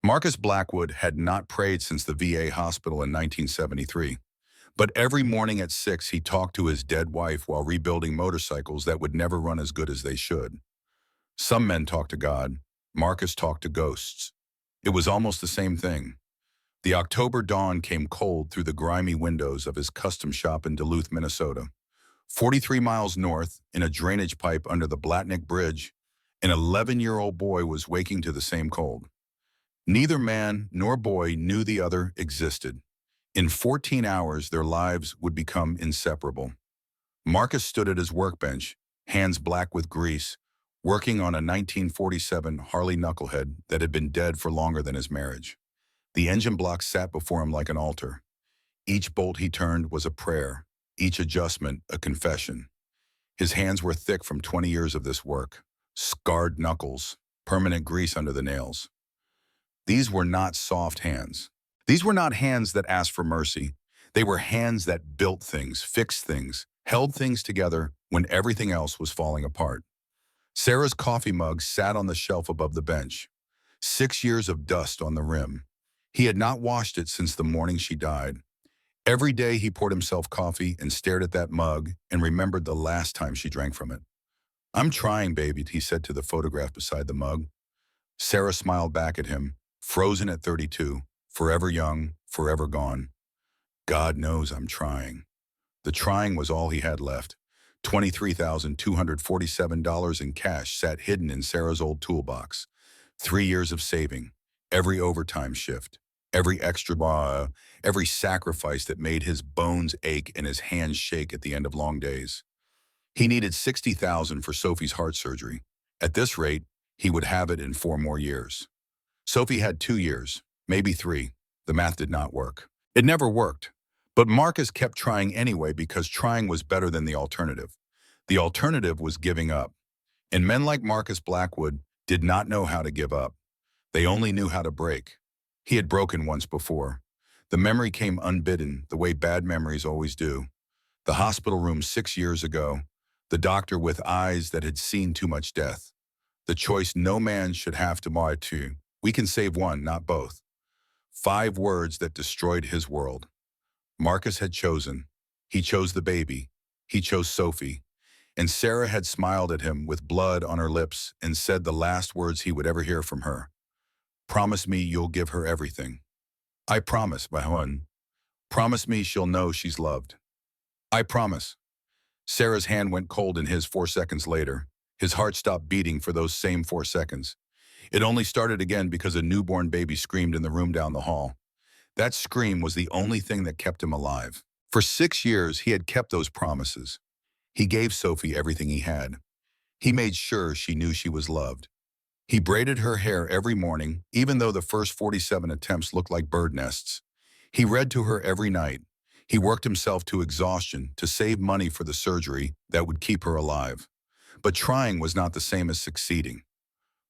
Marcus Blackwood had not prayed since the VA hospital in 1973, but every morning at 6 he talked to his dead wife while rebuilding motorcycles that would never run as good as they should. Some men talk to God. Marcus talked to ghosts. It was almost the same thing. The October dawn came cold through the grimy windows of his custom shop in Duluth, Minnesota. 43 miles north, in a drainage pipe under the Blatnick Bridge, an 11-year-old boy was waking to the same cold. Neither man nor boy knew the other existed. In 14 hours, their lives would become inseparable. Marcus stood at his workbench, hands black with grease, working on a 1947 Harley knucklehead that had been dead for longer than his marriage. The engine block sat before him like an altar. Each bolt he turned was a prayer, each adjustment a confession. His hands were thick from 20 years of this work, scarred knuckles, permanent grease under the nails. These were not soft hands. These were not hands that asked for mercy. They were hands that built things, fixed things, held things together when everything else was falling apart. Sarah's coffee mug sat on the shelf above the bench. 6 years of dust on the rim. He had not washed it since the morning she died. Every day he poured himself coffee and stared at that mug and remembered the last time she drank from it. "I'm trying, baby," he said to the photograph beside the mug. Sarah smiled back at him, frozen at 32, forever young, forever gone. "God knows I'm trying." The trying was all he had left. $23,247 in cash sat hidden in Sarah's old toolbox. 3 years of saving, every overtime shift, every extra bar, every sacrifice that made his bones ache and his hands shake at the end of long days. He needed $60,000 for Sophie's heart surgery. At this rate, he would have it in 4 more years. Sophie had 2 years, maybe 3. The math did not work. It never worked. But Marcus kept trying anyway because trying was better than the alternative. The alternative was giving up. And men like Marcus Blackwood did not know how to give up. They only knew how to break. He had broken once before. The memory came unbidden, the way bad memories always do. The hospital room 6 years ago. The doctor with eyes that had seen too much death. The choice no man should have to buy two. We can save one, not both. 5 words that destroyed his world. Marcus had chosen. He chose the baby. He chose Sophie. And Sarah had smiled at him with blood on her lips and said the last words he would ever hear from her. "Promise me you'll give her everything." "I promise, my hon. Promise me she'll know she's loved." "I promise." Sarah's hand went cold in his 4 seconds later. His heart stopped beating for those same 4 seconds. It only started again because a newborn baby screamed in the room down the hall. That scream was the only thing that kept him alive. For 6 years, he had kept those promises. He gave Sophie everything he had. He made sure she knew she was loved. He braided her hair every morning, even though the first 47 attempts looked like bird nests. He read to her every night. He worked himself to exhaustion to save money for the surgery that would keep her alive. But trying was not the same as succeeding.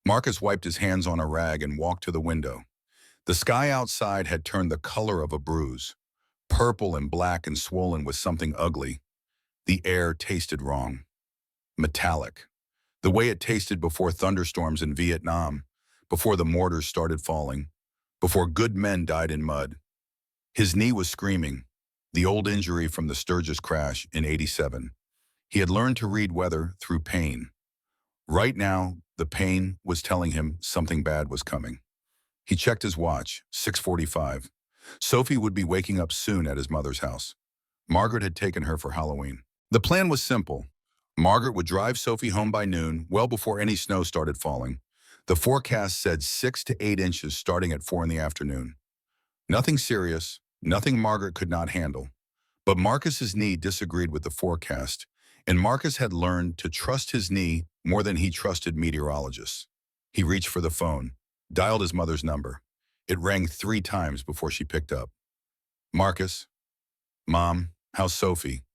Marcus wiped his hands on a rag and walked to the window. The sky outside had turned the color of a bruise, purple and black and swollen with something ugly. The air tasted wrong. Metallic. The way it tasted before thunderstorms in Vietnam, before the mortars started falling, before good men died in mud. His knee was screaming, the old injury from the Sturgis crash in '87. He had learned to read weather through pain. Right now, the pain was telling him something bad was coming. He checked his watch, 6:45. Sophie would be waking up soon at his mother's house. Margaret had taken her for Halloween. The plan was simple. Margaret would drive Sophie home by noon, well before any snow started falling. The forecast said 6 to 8 inches starting at 4 in the afternoon. Nothing serious, nothing Margaret could not handle. But Marcus's knee disagreed with the forecast, and Marcus had learned to trust his knee more than he trusted meteorologists. He reached for the phone, dialed his mother's number. It rang 3 times before she picked up. "Marcus? Mom, how's Sophie?"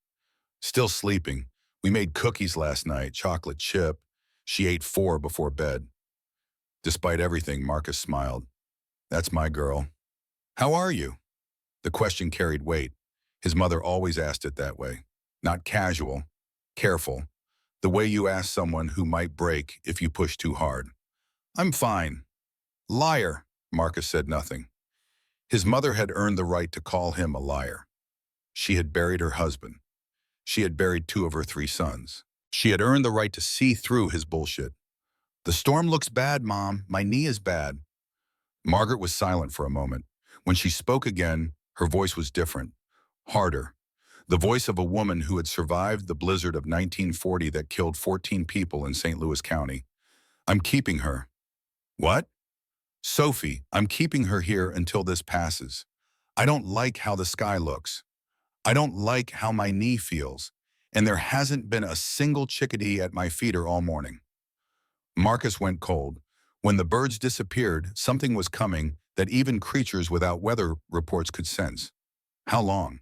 "Still sleeping. We made cookies last night, chocolate chip. She ate 4 before bed." Despite everything, Marcus smiled. "That's my girl." "How are you?" The question carried weight. His mother always asked it that way. Not casual, careful. The way you ask someone who might break if you push too hard. "I'm fine." "Liar," Marcus said nothing. His mother had earned the right to call him a liar. She had buried her husband. She had buried two of her three sons. She had earned the right to see through his bullshit. "The storm looks bad, Mom. My knee is bad." Margaret was silent for a moment. When she spoke again, her voice was different, harder. The voice of a woman who had survived the blizzard of 1940 that killed 14 people in St. Louis County. "I'm keeping her." "What?" "Sophie, I'm keeping her here until this passes. I don't like how the sky looks. I don't like how my knee feels. And there hasn't been a single chickadee at my feeder all morning." Marcus went cold. When the birds disappeared, something was coming that even creatures without weather reports could sense. "How long?"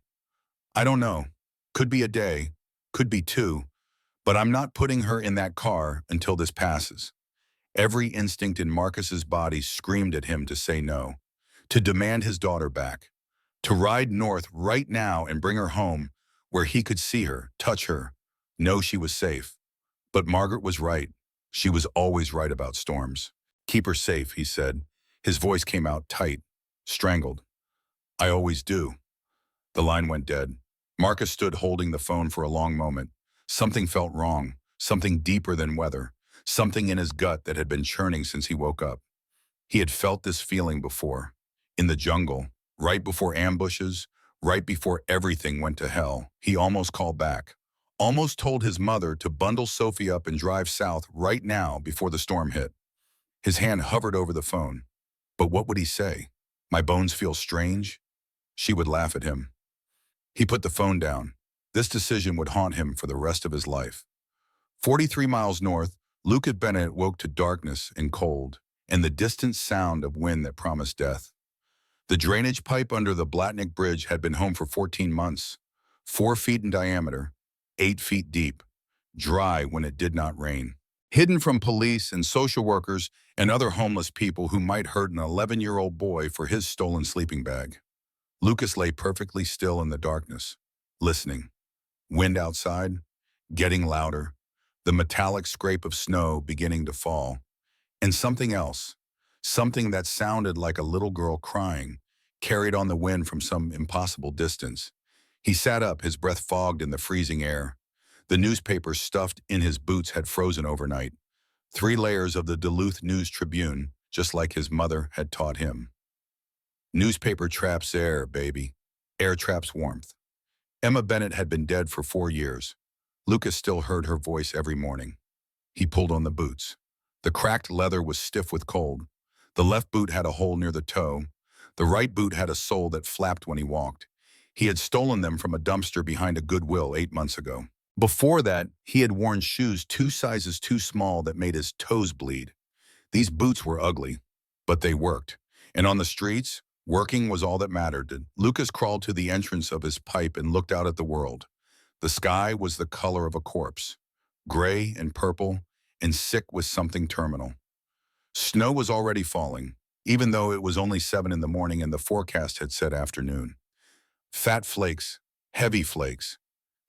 "I don't know. Could be a day, could be two, but I'm not putting her in that car until this passes." Every instinct in Marcus's body screamed at him to say no, to demand his daughter back, to ride north right now and bring her home where he could see her, touch her, know she was safe. But Margaret was right. She was always right about storms. "Keep her safe," he said. His voice came out tight, strangled. "I always do." The line went dead. Marcus stood holding the phone for a long moment. Something felt wrong, something deeper than weather, something in his gut that had been churning since he woke up. He had felt this feeling before, in the jungle, right before ambushes, right before everything went to hell. He almost called back, almost told his mother to bundle Sophie up and drive south right now before the storm hit. His hand hovered over the phone. But what would he say? "My bones feel strange?" She would laugh at him. He put the phone down. This decision would haunt him for the rest of his life. 43 miles north, Luca Bennett woke to darkness and cold, and the distant sound of wind that promised death. The drainage pipe under the Blatnick Bridge had been home for 14 months, 4 feet in diameter, 8 feet deep, dry when it did not rain. Hidden from police and social workers and other homeless people who might hurt an 11-year-old boy for his stolen sleeping bag. Lucas lay perfectly still in the darkness, listening. Wind outside, getting louder, the metallic scrape of snow beginning to fall, and something else, something that sounded like a little girl crying, carried on the wind from some impossible distance. He sat up, his breath fogged in the freezing air. The newspaper stuffed in his boots had frozen overnight. 3 layers of the Duluth News-Tribune, just like his mother had taught him. Newspaper traps air, baby. Air traps warmth. Emma Bennett had been dead for 4 years. Lucas still heard her voice every morning. He pulled on the boots. The cracked leather was stiff with cold. The left boot had a hole near the toe. The right boot had a sole that flapped when he walked. He had stolen them from a dumpster behind a Goodwill 8 months ago. Before that, he had worn shoes 2 sizes too small that made his toes bleed. These boots were ugly, but they worked. And on the streets, working was all that mattered. Lucas crawled to the entrance of his pipe and looked out at the world. The sky was the color of a corpse, gray and purple and sick with something terminal. Snow was already falling, even though it was only 7 in the morning and the forecast had said afternoon. Fat flakes, heavy flakes,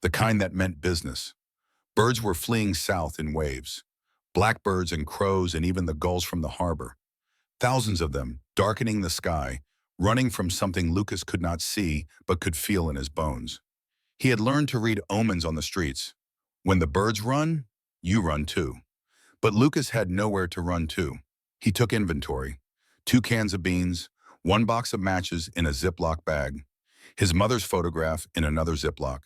the kind that meant business. Birds were fleeing south in waves. Blackbirds and crows and even the gulls from the harbor. Thousands of them, darkening the sky, running from something Lucas could not see but could feel in his bones. He had learned to read omens on the streets. When the birds run, you run too. But Lucas had nowhere to run to. He took inventory. 2 cans of beans, 1 box of matches in a Ziploc bag, his mother's photograph in another Ziploc,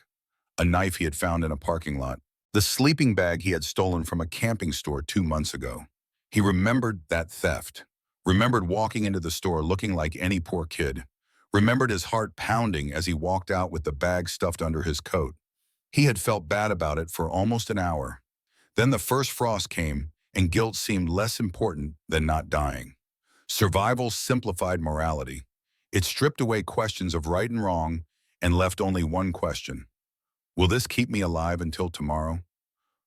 a knife he had found in a parking lot, the sleeping bag he had stolen from a camping store 2 months ago. He remembered that theft, remembered walking into the store looking like any poor kid, remembered his heart pounding as he walked out with the bag stuffed under his coat. He had felt bad about it for almost an hour. Then the first frost came, and guilt seemed less important than not dying. Survival simplified morality. It stripped away questions of right and wrong and left only one question. Will this keep me alive until tomorrow?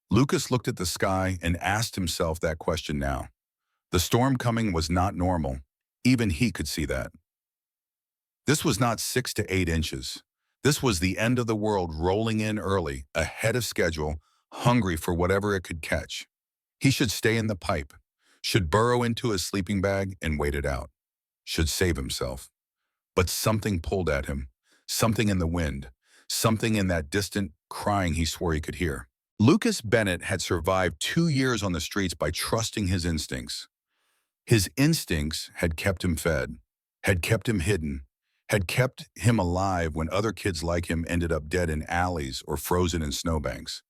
Lucas looked at the sky and asked himself that question now. The storm coming was not normal. Even he could see that. This was not 6 to 8 inches. This was the end of the world rolling in early, ahead of schedule, hungry for whatever it could catch. He should stay in the pipe, should burrow into his sleeping bag and wait it out. should save himself. But something pulled at him, something in the wind, something in that distant crying he swore he could hear. Lucas Bennett had survived 2 years on the streets by trusting his instincts. His instincts had kept him fed, had kept him hidden, had kept him alive when other kids like him ended up dead in alleys or frozen in snowbanks.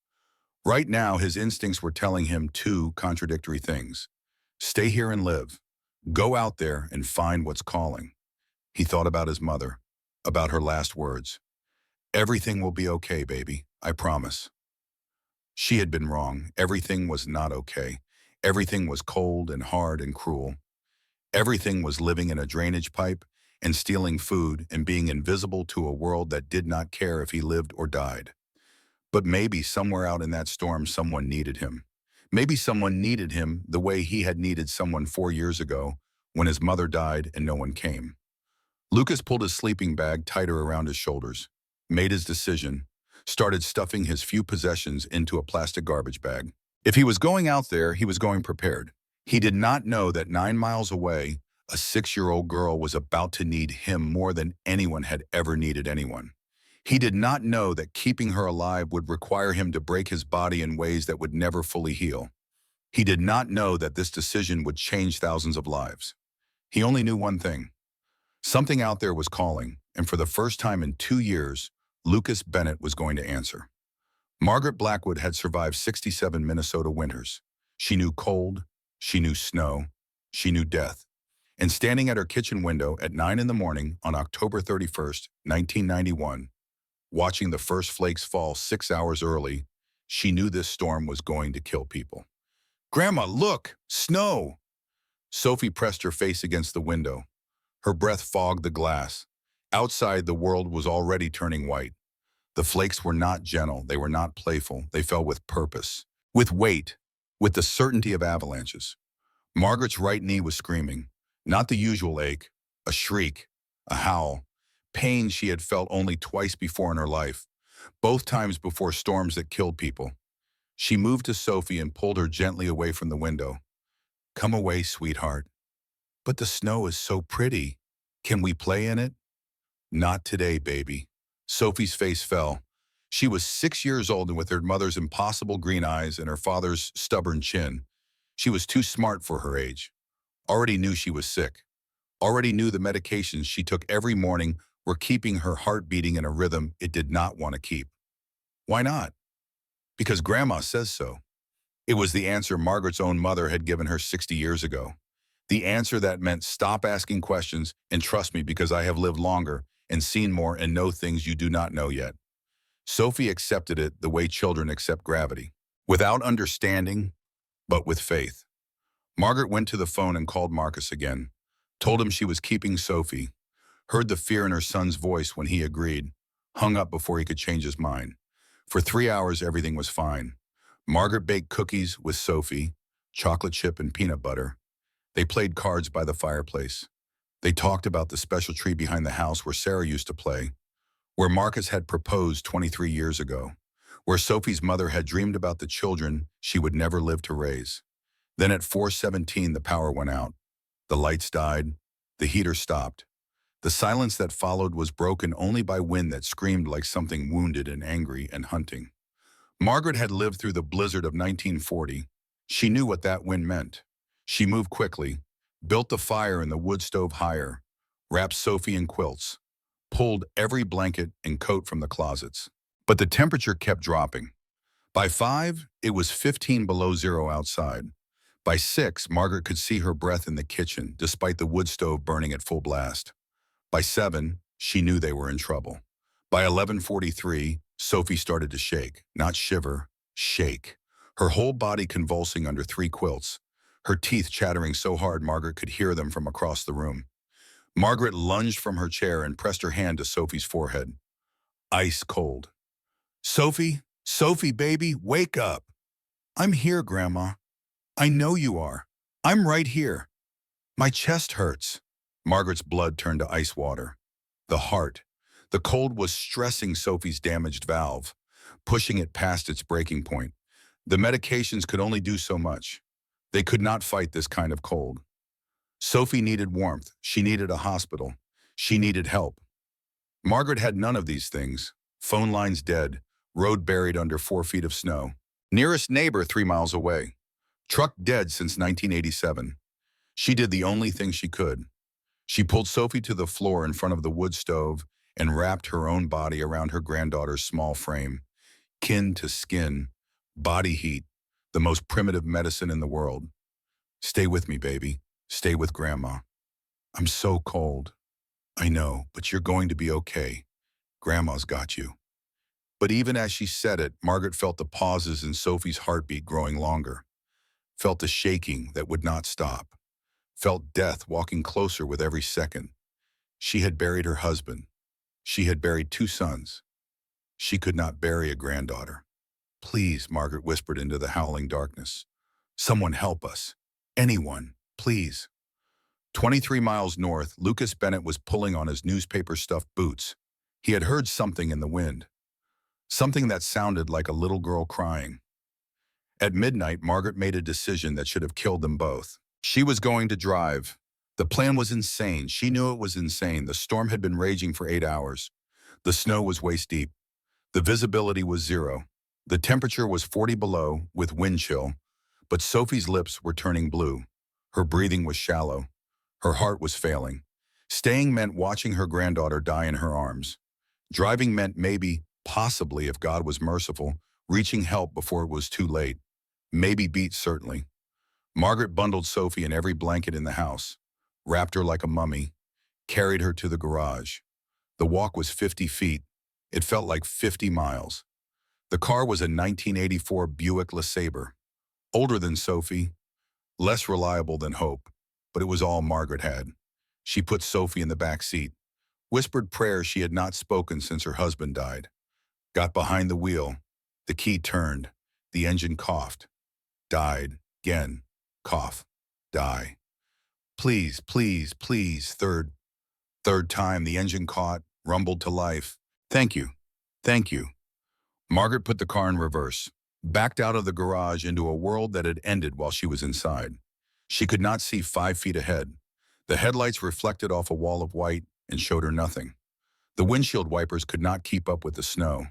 Right now, his instincts were telling him two contradictory things. Stay here and live. Go out there and find what's calling. He thought about his mother, about her last words. Everything will be okay, baby, I promise. She had been wrong. Everything was not okay. Everything was cold and hard and cruel. Everything was living in a drainage pipe and stealing food and being invisible to a world that did not care if he lived or died. But maybe somewhere out in that storm, someone needed him. Maybe someone needed him the way he had needed someone 4 years ago when his mother died and no one came. Lucas pulled his sleeping bag tighter around his shoulders, made his decision, started stuffing his few possessions into a plastic garbage bag. If he was going out there, he was going prepared. He did not know that 9 miles away, a 6-year-old girl was about to need him more than anyone had ever needed anyone. He did not know that keeping her alive would require him to break his body in ways that would never fully heal. He did not know that this decision would change thousands of lives. He only knew one thing. Something out there was calling, and for the first time in 2 years, Lucas Bennett was going to answer. Margaret Blackwood had survived 67 Minnesota winters. She knew cold, she knew snow, she knew death. And standing at her kitchen window at 9 in the morning on October 31st, 1991, watching the first flakes fall 6 hours early, she knew this storm was going to kill people. "Grandma, look! Snow!" Sophie pressed her face against the window. Her breath fogged the glass. Outside, the world was already turning white. The flakes were not gentle, they were not playful, they fell with purpose, with weight, with the certainty of avalanches. Margaret's right knee was screaming, not the usual ache, a shriek, a howl, pain she had felt only twice before in her life, both times before storms that killed people. She moved to Sophie and pulled her gently away from the window. "Come away, sweetheart." "But the snow is so pretty. Can we play in it?" "Not today, baby." Sophie's face fell. She was 6 years old, and with her mother's impossible green eyes and her father's stubborn chin, she was too smart for her age. Already knew she was sick. Already knew the medications she took every morning were keeping her heart beating in a rhythm it did not want to keep. Why not? Because Grandma says so. It was the answer Margaret's own mother had given her 60 years ago. The answer that meant stop asking questions and trust me because I have lived longer and seen more and know things you do not know yet. Sophie accepted it the way children accept gravity, without understanding, but with faith. Margaret went to the phone and called Marcus again, told him she was keeping Sophie, heard the fear in her son's voice when he agreed, hung up before he could change his mind. For 3 hours, everything was fine. Margaret baked cookies with Sophie, chocolate chip and peanut butter. They played cards by the fireplace. They talked about the special tree behind the house where Sarah used to play, where Marcus had proposed 23 years ago, where Sophie's mother had dreamed about the children she would never live to raise. Then at 4:17, the power went out. The lights died. The heater stopped. The silence that followed was broken only by wind that screamed like something wounded and angry and hunting. Margaret had lived through the blizzard of 1940. She knew what that wind meant. She moved quickly, built the fire in the wood stove higher, wrapped Sophie in quilts, pulled every blanket and coat from the closets. But the temperature kept dropping. By 5, it was 15 below zero outside. By 6, Margaret could see her breath in the kitchen, despite the wood stove burning at full blast. By 7, she knew they were in trouble. By 11:43, Sophie started to shake, not shiver, shake, her whole body convulsing under 3 quilts, her teeth chattering so hard Margaret could hear them from across the room. Margaret lunged from her chair and pressed her hand to Sophie's forehead. Ice cold. "Sophie, Sophie, baby, wake up." "I'm here, Grandma." "I know you are. I'm right here." "My chest hurts." Margaret's blood turned to ice water. The heart. The cold was stressing Sophie's damaged valve, pushing it past its breaking point. The medications could only do so much. They could not fight this kind of cold. Sophie needed warmth. She needed a hospital. She needed help. Margaret had none of these things. Phone lines dead. Road buried under 4 feet of snow. Nearest neighbor 3 miles away. Truck dead since 1987. She did the only thing she could. She pulled Sophie to the floor in front of the wood stove and wrapped her own body around her granddaughter's small frame. Kin to skin, body heat, the most primitive medicine in the world. Stay with me, baby. Stay with Grandma. I'm so cold. I know, but you're going to be okay. Grandma's got you. But even as she said it, Margaret felt the pauses in Sophie's heartbeat growing longer, felt the shaking that would not stop, felt death walking closer with every second. She had buried her husband. She had buried 2 sons. She could not bury a granddaughter. Please, Margaret whispered into the howling darkness. Someone help us. Anyone, please. 23 miles north, Lucas Bennett was pulling on his newspaper-stuffed boots. He had heard something in the wind. Something that sounded like a little girl crying. At midnight, Margaret made a decision that should have killed them both. She was going to drive. The plan was insane. She knew it was insane. The storm had been raging for 8 hours. The snow was waist deep. The visibility was 0. The temperature was 40 below, with wind chill. But Sophie's lips were turning blue. Her breathing was shallow. Her heart was failing. Staying meant watching her granddaughter die in her arms. Driving meant maybe, possibly, if God was merciful, reaching help before it was too late. Maybe beat, certainly. Margaret bundled Sophie in every blanket in the house, wrapped her like a mummy, carried her to the garage. The walk was 50 feet. It felt like 50 miles. The car was a 1984 Buick LeSabre, older than Sophie, less reliable than Hope, but it was all Margaret had. She put Sophie in the back seat, whispered prayers she had not spoken since her husband died, got behind the wheel. The key turned. The engine coughed. Died. Again. Cough. Die. Please, please, please. Third time the engine caught, rumbled to life. Thank you. Thank you. Margaret put the car in reverse, backed out of the garage into a world that had ended while she was inside. She could not see 5 feet ahead. The headlights reflected off a wall of white and showed her nothing. The windshield wipers could not keep up with the snow.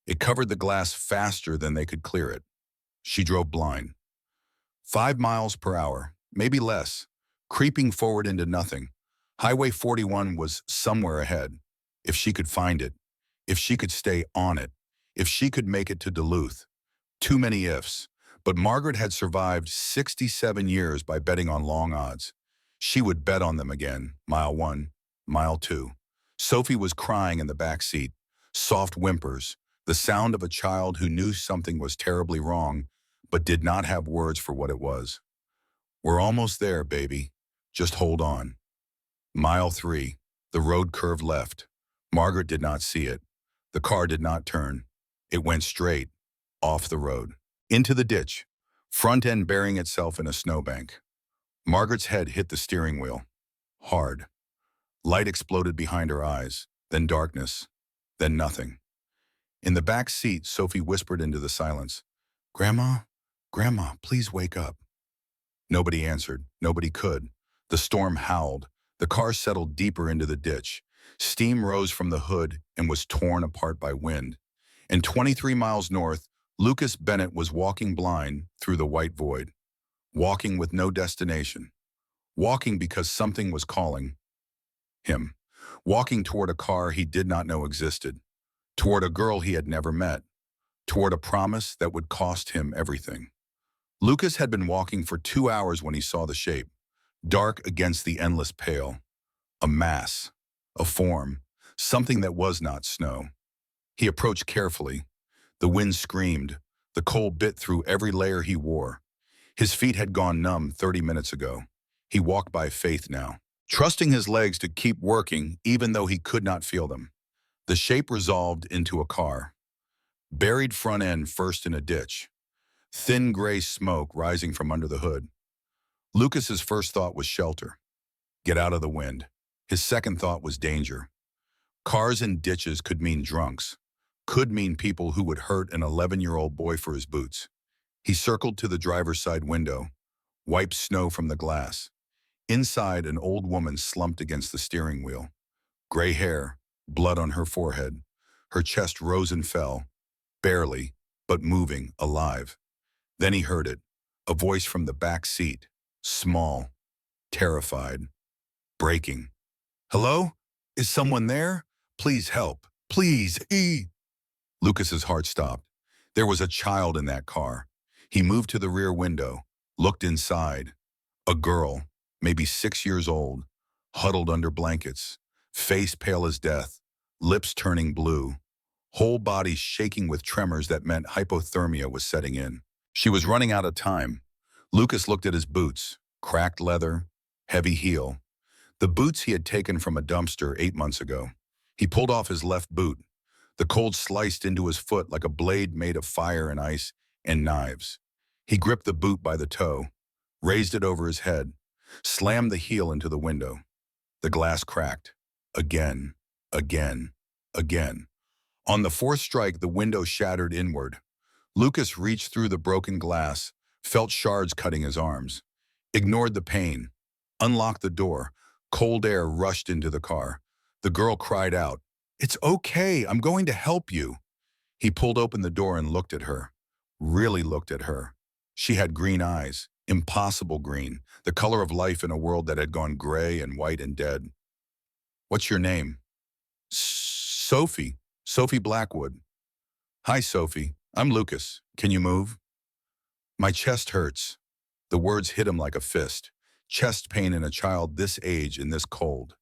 It covered the glass faster than they could clear it. She drove blind. 5 miles per hour, maybe less, creeping forward into nothing. Highway 41 was somewhere ahead. If she could find it, if she could stay on it, if she could make it to Duluth. Too many ifs. But Margaret had survived 67 years by betting on long odds. She would bet on them again, mile 1, mile 2. Sophie was crying in the back seat, soft whimpers, the sound of a child who knew something was terribly wrong, but did not have words for what it was. We're almost there, baby. Just hold on. Mile 3, the road curved left. Margaret did not see it. The car did not turn. It went straight, off the road, into the ditch, front end burying itself in a snowbank. Margaret's head hit the steering wheel. Hard. Light exploded behind her eyes, then darkness, then nothing. In the back seat, Sophie whispered into the silence, "Grandma, Grandma, please wake up." Nobody answered. Nobody could. The storm howled. The car settled deeper into the ditch. Steam rose from the hood and was torn apart by wind. And 23 miles north, Lucas Bennett was walking blind through the white void. Walking with no destination. Walking because something was calling him. Walking toward a car he did not know existed. Toward a girl he had never met. Toward a promise that would cost him everything. Lucas had been walking for 2 hours when he saw the shape. Dark against the endless pale. A mass. A form. Something that was not snow. He approached carefully. The wind screamed. The cold bit through every layer he wore. His feet had gone numb 30 minutes ago. He walked by faith now, trusting his legs to keep working even though he could not feel them. The shape resolved into a car. Buried front end first in a ditch. Thin gray smoke rising from under the hood. Lucas's first thought was shelter. Get out of the wind. His second thought was danger. Cars and ditches could mean drunks. Could mean people who would hurt an 11-year-old boy for his boots. He circled to the driver's side window, wiped snow from the glass. Inside, an old woman slumped against the steering wheel. Gray hair, blood on her forehead. Her chest rose and fell, barely, but moving, alive. Then he heard it, a voice from the back seat, small, terrified, breaking. Hello? Is someone there? Please help. Please. Lucas's heart stopped. There was a child in that car. He moved to the rear window, looked inside. A girl, maybe 6 years old, huddled under blankets, face pale as death, lips turning blue, whole body shaking with tremors that meant hypothermia was setting in. She was running out of time. Lucas looked at his boots, cracked leather, heavy heel. The boots he had taken from a dumpster 8 months ago. He pulled off his left boot. The cold sliced into his foot like a blade made of fire and ice and knives. He gripped the boot by the toe, raised it over his head, slammed the heel into the window. The glass cracked. Again, again, again. On the fourth strike, the window shattered inward. Lucas reached through the broken glass, felt shards cutting his arms, ignored the pain, unlocked the door. Cold air rushed into the car. The girl cried out, "It's okay, I'm going to help you." He pulled open the door and looked at her, really looked at her. She had green eyes, impossible green, the color of life in a world that had gone gray and white and dead. "What's your name?" Sophie. Sophie Blackwood." "Hi, Sophie. I'm Lucas. Can you move?" "My chest hurts." The words hit him like a fist. Chest pain in a child this age in this cold.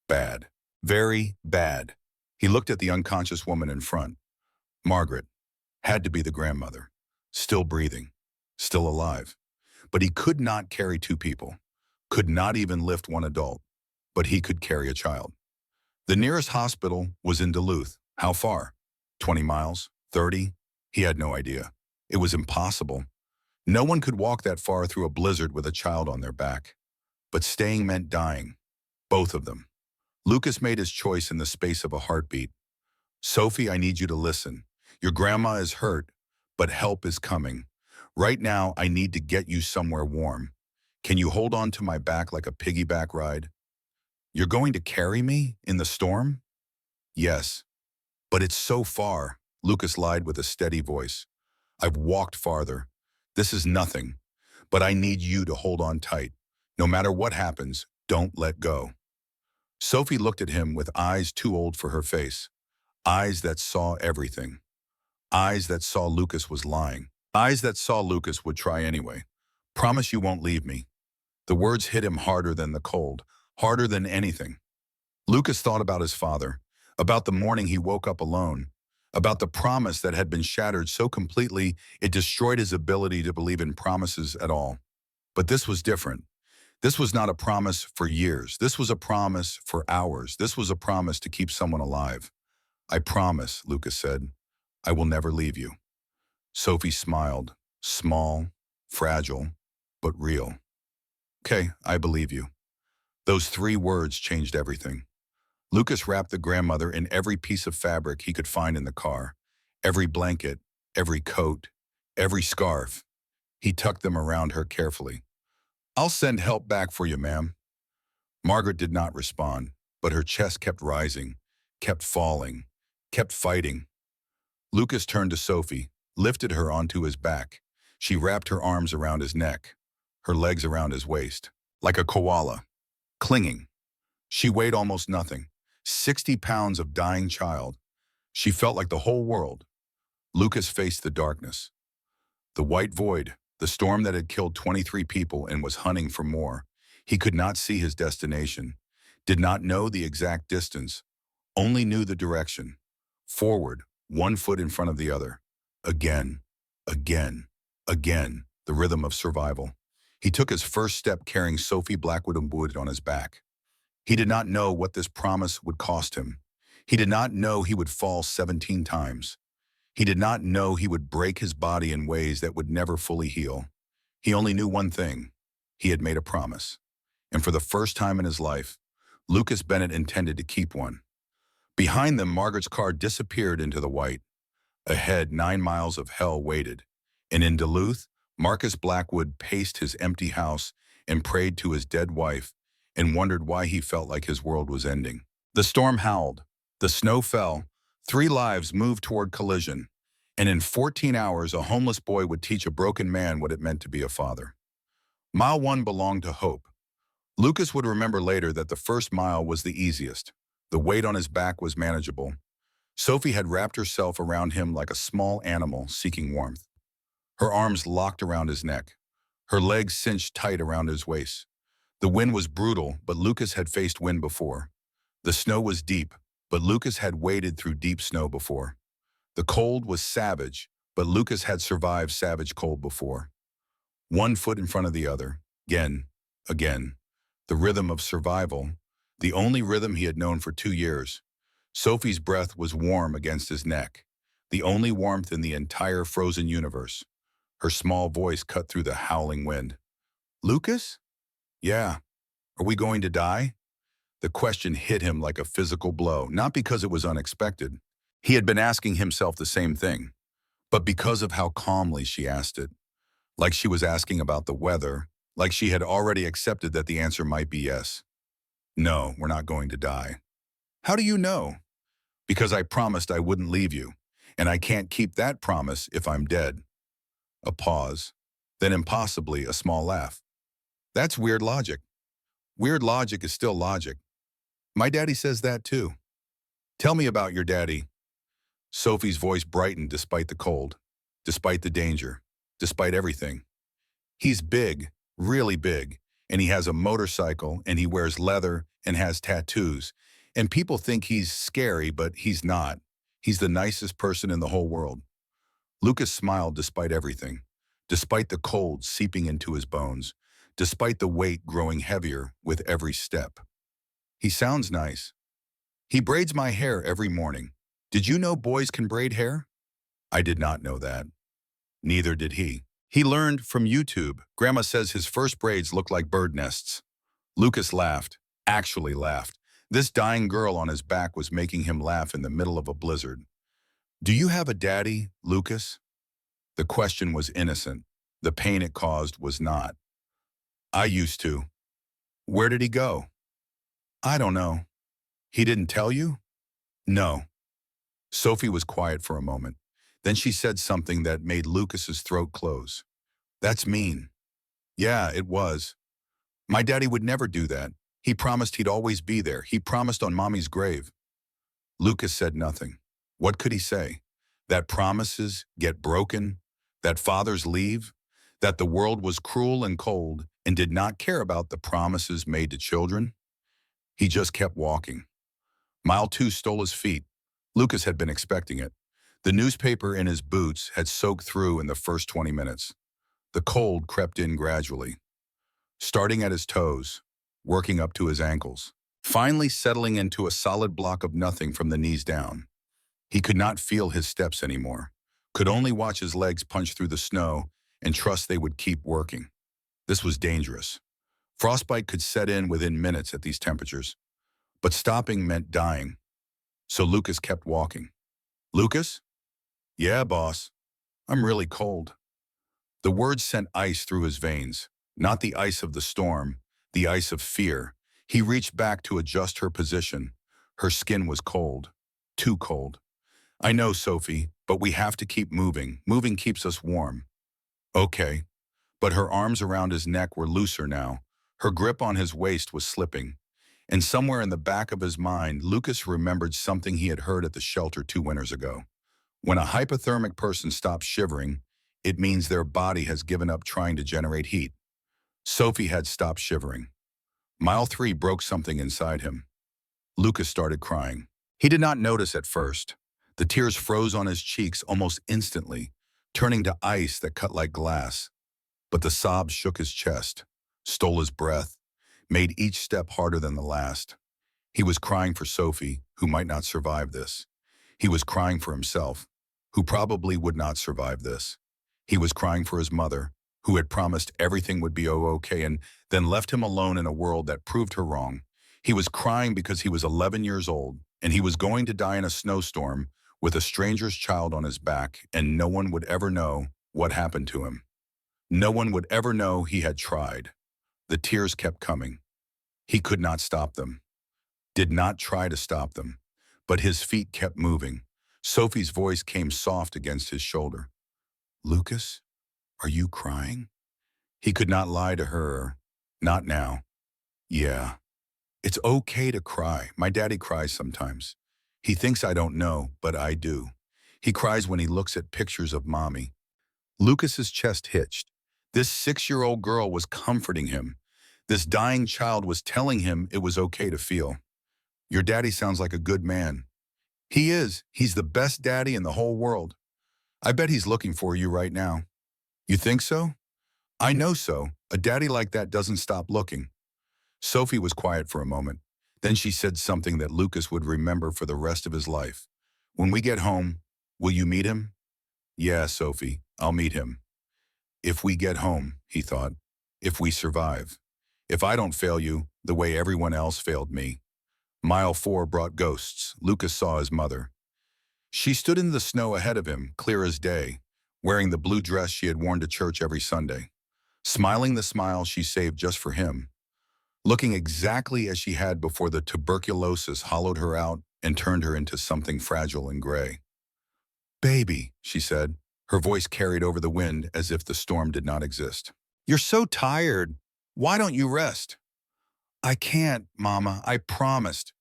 Bad. Very bad. He looked at the unconscious woman in front. Margaret. Had to be the grandmother. Still breathing. Still alive. But he could not carry 2 people. Could not even lift one adult. But he could carry a child. The nearest hospital was in Duluth. How far? 20 miles? 30? He had no idea. It was impossible. No one could walk that far through a blizzard with a child on their back. But staying meant dying. Both of them. Lucas made his choice in the space of a heartbeat. "Sophie, I need you to listen. Your grandma is hurt, but help is coming. Right now, I need to get you somewhere warm. Can you hold on to my back like a piggyback ride?" "You're going to carry me in the storm?" "Yes. But it's so far," Lucas lied with a steady voice. "I've walked farther. This is nothing. But I need you to hold on tight. No matter what happens, don't let go." Sophie looked at him with eyes too old for her face. Eyes that saw everything. Eyes that saw Lucas was lying. Eyes that saw Lucas would try anyway. "Promise you won't leave me." The words hit him harder than the cold, harder than anything. Lucas thought about his father, about the morning he woke up alone, about the promise that had been shattered so completely it destroyed his ability to believe in promises at all. But this was different. This was not a promise for years. This was a promise for hours. This was a promise to keep someone alive. "I promise," Lucas said, "I will never leave you." Sophie smiled, small, fragile, but real. "Okay, I believe you." Those 3 words changed everything. Lucas wrapped the grandmother in every piece of fabric he could find in the car, every blanket, every coat, every scarf. He tucked them around her carefully. "I'll send help back for you, ma'am." Margaret did not respond, but her chest kept rising, kept falling, kept fighting. Lucas turned to Sophie, lifted her onto his back. She wrapped her arms around his neck, her legs around his waist, like a koala, clinging. She weighed almost nothing, 60 pounds of dying child. She felt like the whole world. Lucas faced the darkness. The white void, the storm that had killed 23 people and was hunting for more. He could not see his destination, did not know the exact distance, only knew the direction. Forward, 1 foot in front of the other. Again, again, again, the rhythm of survival. He took his first step carrying Sophie Blackwood on his back. He did not know what this promise would cost him. He did not know he would fall 17 times. He did not know he would break his body in ways that would never fully heal. He only knew one thing. He had made a promise. And for the first time in his life, Lucas Bennett intended to keep one. Behind them, Margaret's car disappeared into the white. Ahead, 9 miles of hell waited. And in Duluth, Marcus Blackwood paced his empty house and prayed to his dead wife and wondered why he felt like his world was ending. The storm howled. The snow fell. 3 lives moved toward collision. And in 14 hours, a homeless boy would teach a broken man what it meant to be a father. Mile 1 belonged to Hope. Lucas would remember later that the first mile was the easiest. The weight on his back was manageable. Sophie had wrapped herself around him like a small animal seeking warmth. Her arms locked around his neck. Her legs cinched tight around his waist. The wind was brutal, but Lucas had faced wind before. The snow was deep, but Lucas had waded through deep snow before. The cold was savage, but Lucas had survived savage cold before. One foot in front of the other, again. The rhythm of survival, the only rhythm he had known for 2 years. Sophie's breath was warm against his neck, the only warmth in the entire frozen universe. Her small voice cut through the howling wind. "Lucas? Yeah. Are we going to die?" The question hit him like a physical blow, not because it was unexpected. He had been asking himself the same thing, but because of how calmly she asked it. Like she was asking about the weather, like she had already accepted that the answer might be yes. "No, we're not going to die." "How do you know?" "Because I promised I wouldn't leave you, and I can't keep that promise if I'm dead." A pause, then impossibly a small laugh. "That's weird logic." "Weird logic is still logic. My daddy says that too." "Tell me about your daddy." Sophie's voice brightened despite the cold, despite the danger, despite everything. "He's big, really big, and he has a motorcycle, and he wears leather and has tattoos, and people think he's scary, but he's not. He's the nicest person in the whole world." Lucas smiled despite everything, despite the cold seeping into his bones, despite the weight growing heavier with every step. "He sounds nice. He braids my hair every morning. Did you know boys can braid hair?" I did not know that. Neither did he. He learned from YouTube. Grandma says his first braids look like bird nests. Lucas laughed, actually laughed. This dying girl on his back was making him laugh in the middle of a blizzard. "Do you have a daddy, Lucas?" The question was innocent. The pain it caused was not. "I used to." "Where did he go?" "I don't know." "He didn't tell you?" "No." Sophie was quiet for a moment. Then she said something that made Lucas's throat close. "That's mean." "Yeah, it was. My daddy would never do that. He promised he'd always be there. He promised on Mommy's grave." Lucas said nothing. What could he say? That promises get broken? That fathers leave? That the world was cruel and cold and did not care about the promises made to children? He just kept walking. Mile 2 stole his feet. Lucas had been expecting it. The newspaper in his boots had soaked through in the first 20 minutes. The cold crept in gradually, starting at his toes, working up to his ankles, finally settling into a solid block of nothing from the knees down. He could not feel his steps anymore, could only watch his legs punch through the snow and trust they would keep working. This was dangerous. Frostbite could set in within minutes at these temperatures, but stopping meant dying. So Lucas kept walking. "Lucas?" "Yeah, boss. I'm really cold." The words sent ice through his veins, not the ice of the storm, the ice of fear. He reached back to adjust her position. Her skin was cold, too cold. "I know, Sophie, but we have to keep moving. Moving keeps us warm." "Okay." But her arms around his neck were looser now. Her grip on his waist was slipping. And somewhere in the back of his mind, Lucas remembered something he had heard at the shelter 2 winters ago. When a hypothermic person stops shivering, it means their body has given up trying to generate heat. Sophie had stopped shivering. Mile 3 broke something inside him. Lucas started crying. He did not notice at first. The tears froze on his cheeks almost instantly, turning to ice that cut like glass. But the sobs shook his chest, stole his breath, made each step harder than the last. He was crying for Sophie, who might not survive this. He was crying for himself, who probably would not survive this. He was crying for his mother, who had promised everything would be okay and then left him alone in a world that proved her wrong. He was crying because he was 11 years old, and he was going to die in a snowstorm with a stranger's child on his back, and no one would ever know what happened to him. No one would ever know he had tried. The tears kept coming. He could not stop them, did not try to stop them, but his feet kept moving. Sophie's voice came soft against his shoulder. Lucas, are you crying? He could not lie to her. Not now. Yeah. It's okay to cry. My daddy cries sometimes. He thinks I don't know, but I do. He cries when he looks at pictures of mommy. Lucas's chest hitched. This 6-year-old girl was comforting him. This dying child was telling him it was okay to feel. Your daddy sounds like a good man. He is. He's the best daddy in the whole world. I bet he's looking for you right now. You think so? I know so. A daddy like that doesn't stop looking. Sophie was quiet for a moment. Then she said something that Lucas would remember for the rest of his life. When we get home, will you meet him? Yeah, Sophie, I'll meet him. If we get home, he thought. If we survive. If I don't fail you the way everyone else failed me. Mile 4 brought ghosts. Lucas saw his mother. She stood in the snow ahead of him, clear as day, wearing the blue dress she had worn to church every Sunday, smiling the smile she saved just for him, looking exactly as she had before the tuberculosis hollowed her out and turned her into something fragile and gray. Baby, she said, her voice carried over the wind as if the storm did not exist. You're so tired. Why don't you rest? I can't, Mama, I promised.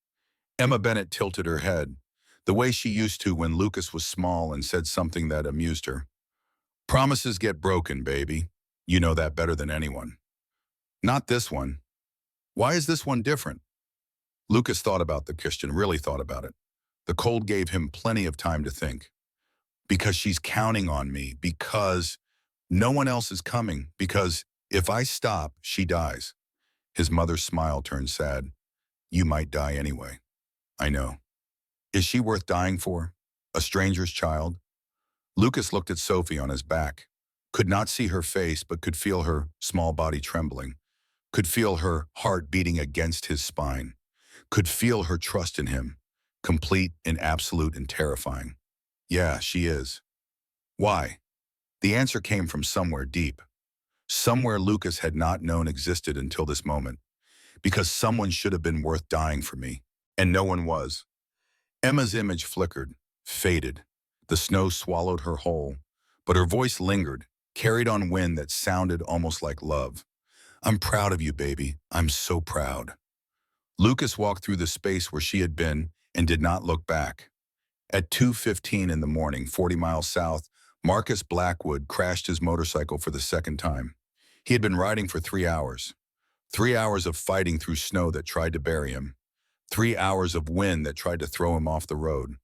Emma Bennett tilted her head, the way she used to when Lucas was small and said something that amused her. Promises get broken, baby. You know that better than anyone. Not this one. Why is this one different? Lucas thought about the question, really thought about it. The cold gave him plenty of time to think. Because she's counting on me, because no one else is coming, because if I stop, she dies. His mother's smile turned sad. You might die anyway. I know. Is she worth dying for? A stranger's child? Lucas looked at Sophie on his back, could not see her face but could feel her small body trembling, could feel her heart beating against his spine, could feel her trust in him, complete and absolute and terrifying. Yeah, she is. Why? The answer came from somewhere deep, somewhere Lucas had not known existed until this moment, because someone should have been worth dying for me, and no one was. Emma's image flickered, faded. The snow swallowed her whole, but her voice lingered, carried on wind that sounded almost like love. I'm proud of you, baby. I'm so proud. Lucas walked through the space where she had been and did not look back. At 2:15 in the morning, 40 miles south, Marcus Blackwood crashed his motorcycle for the second time. He had been riding for 3 hours. 3 hours of fighting through snow that tried to bury him. 3 hours of wind that tried to throw him off the road.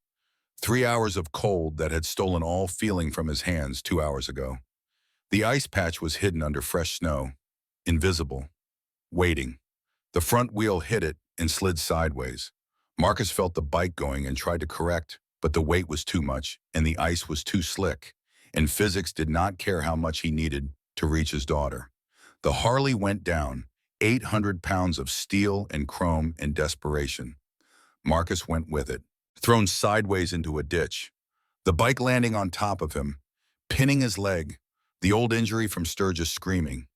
3 hours of cold that had stolen all feeling from his hands 2 hours ago. The ice patch was hidden under fresh snow, invisible, waiting. The front wheel hit it and slid sideways. Marcus felt the bike going and tried to correct, but the weight was too much and the ice was too slick, and physics did not care how much he needed to reach his daughter. The Harley went down, 800 pounds of steel and chrome and desperation. Marcus went with it, thrown sideways into a ditch. The bike landing on top of him, pinning his leg, the old injury from Sturgis screaming.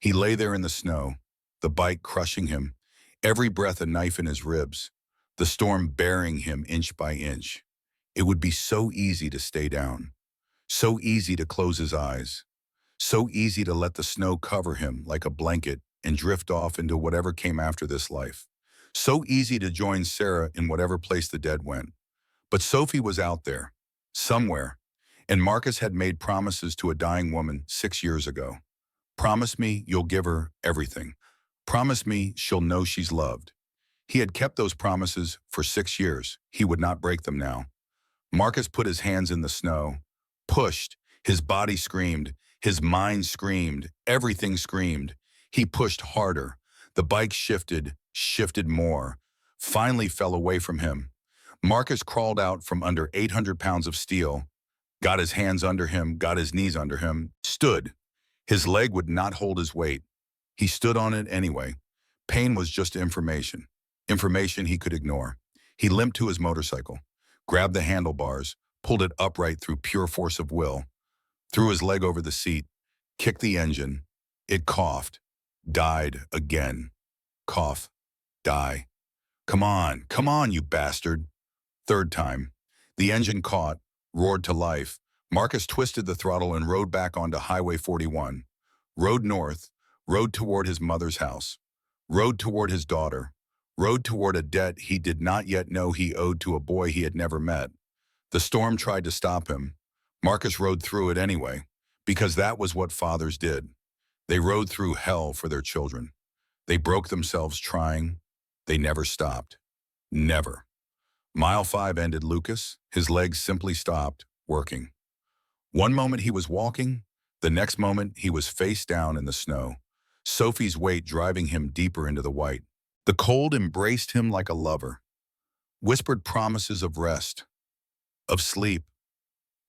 He lay there in the snow, the bike crushing him, every breath a knife in his ribs, the storm burying him inch by inch. It would be so easy to stay down, so easy to close his eyes, so easy to let the snow cover him like a blanket and drift off into whatever came after this life. So easy to join Sarah in whatever place the dead went. But Sophie was out there, somewhere, and Marcus had made promises to a dying woman 6 years ago. Promise me you'll give her everything. Promise me she'll know she's loved. He had kept those promises for 6 years. He would not break them now. Marcus put his hands in the snow, pushed, his body screamed, his mind screamed, everything screamed. He pushed harder. The bike shifted more, finally fell away from him. Marcus crawled out from under 800 pounds of steel, got his hands under him, got his knees under him, stood. His leg would not hold his weight. He stood on it anyway. Pain was just information. Information he could ignore. He limped to his motorcycle, grabbed the handlebars, pulled it upright through pure force of will, threw his leg over the seat, kicked the engine. It coughed, died again. Cough, Die. Come on, you bastard. Third time. The engine caught, roared to life. Marcus twisted the throttle and rode back onto Highway 41. Rode north, rode toward his mother's house. Rode toward his daughter. Rode toward a debt he did not yet know he owed to a boy he had never met. The storm tried to stop him. Marcus rode through it anyway, because that was what fathers did. They rode through hell for their children. They broke themselves trying. They never stopped. Never. Mile 5 ended Lucas. His legs simply stopped working. One moment he was walking, the next moment he was face down in the snow, Sophie's weight driving him deeper into the white. The cold embraced him like a lover, whispered promises of rest, of sleep,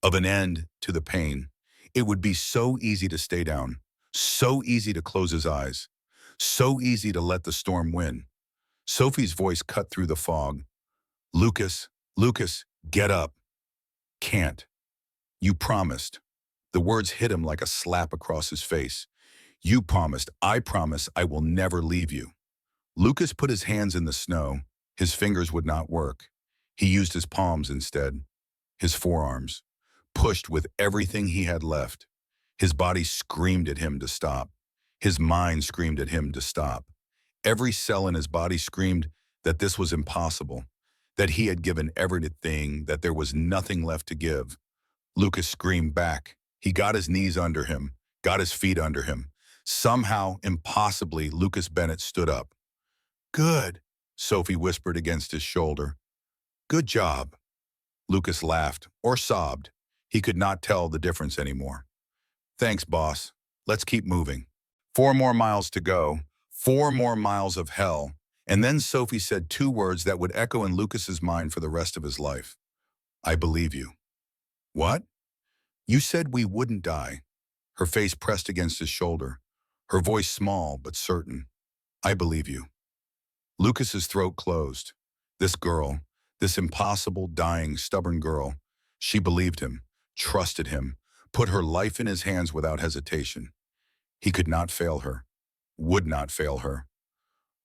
of an end to the pain. It would be so easy to stay down, so easy to close his eyes, so easy to let the storm win. Sophie's voice cut through the fog. Lucas, Lucas, get up. Can't. You promised. The words hit him like a slap across his face. You promised. I promise I will never leave you. Lucas put his hands in the snow. His fingers would not work. He used his palms instead. His forearms. Pushed with everything he had left. His body screamed at him to stop. His mind screamed at him to stop. Every cell in his body screamed that this was impossible, that he had given everything, that there was nothing left to give. Lucas screamed back. He got his knees under him, got his feet under him. Somehow, impossibly, Lucas Bennett stood up. Good, Sophie whispered against his shoulder. Good job. Lucas laughed, or sobbed. He could not tell the difference anymore. Thanks, boss. Let's keep moving. 4 more miles to go. 4 more miles of hell. And then Sophie said 2 words that would echo in Lucas's mind for the rest of his life. I believe you. What? You said we wouldn't die. Her face pressed against his shoulder. Her voice small but certain. I believe you. Lucas's throat closed. This girl, this impossible, dying, stubborn girl, she believed him, trusted him, put her life in his hands without hesitation. He could not fail her, would not fail her.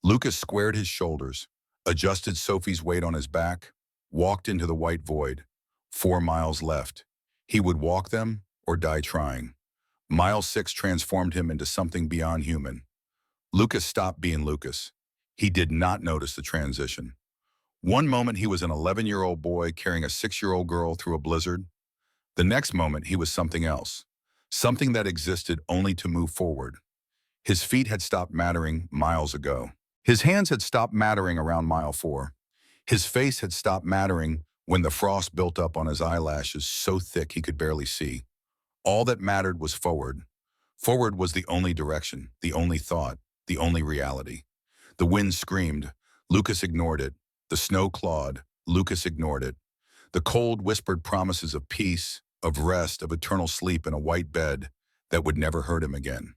Lucas squared his shoulders, adjusted Sophie's weight on his back, walked into the white void. 4 miles left. He would walk them or die trying. Mile 6 transformed him into something beyond human. Lucas stopped being Lucas. He did not notice the transition. One moment he was an 11-year-old boy carrying a 6-year-old girl through a blizzard. The next moment he was something else, something that existed only to move forward. His feet had stopped mattering miles ago. His hands had stopped mattering around mile 4. His face had stopped mattering when the frost built up on his eyelashes so thick he could barely see. All that mattered was forward. Forward was the only direction, the only thought, the only reality. The wind screamed. Lucas ignored it. The snow clawed. Lucas ignored it. The cold whispered promises of peace, of rest, of eternal sleep in a white bed that would never hurt him again.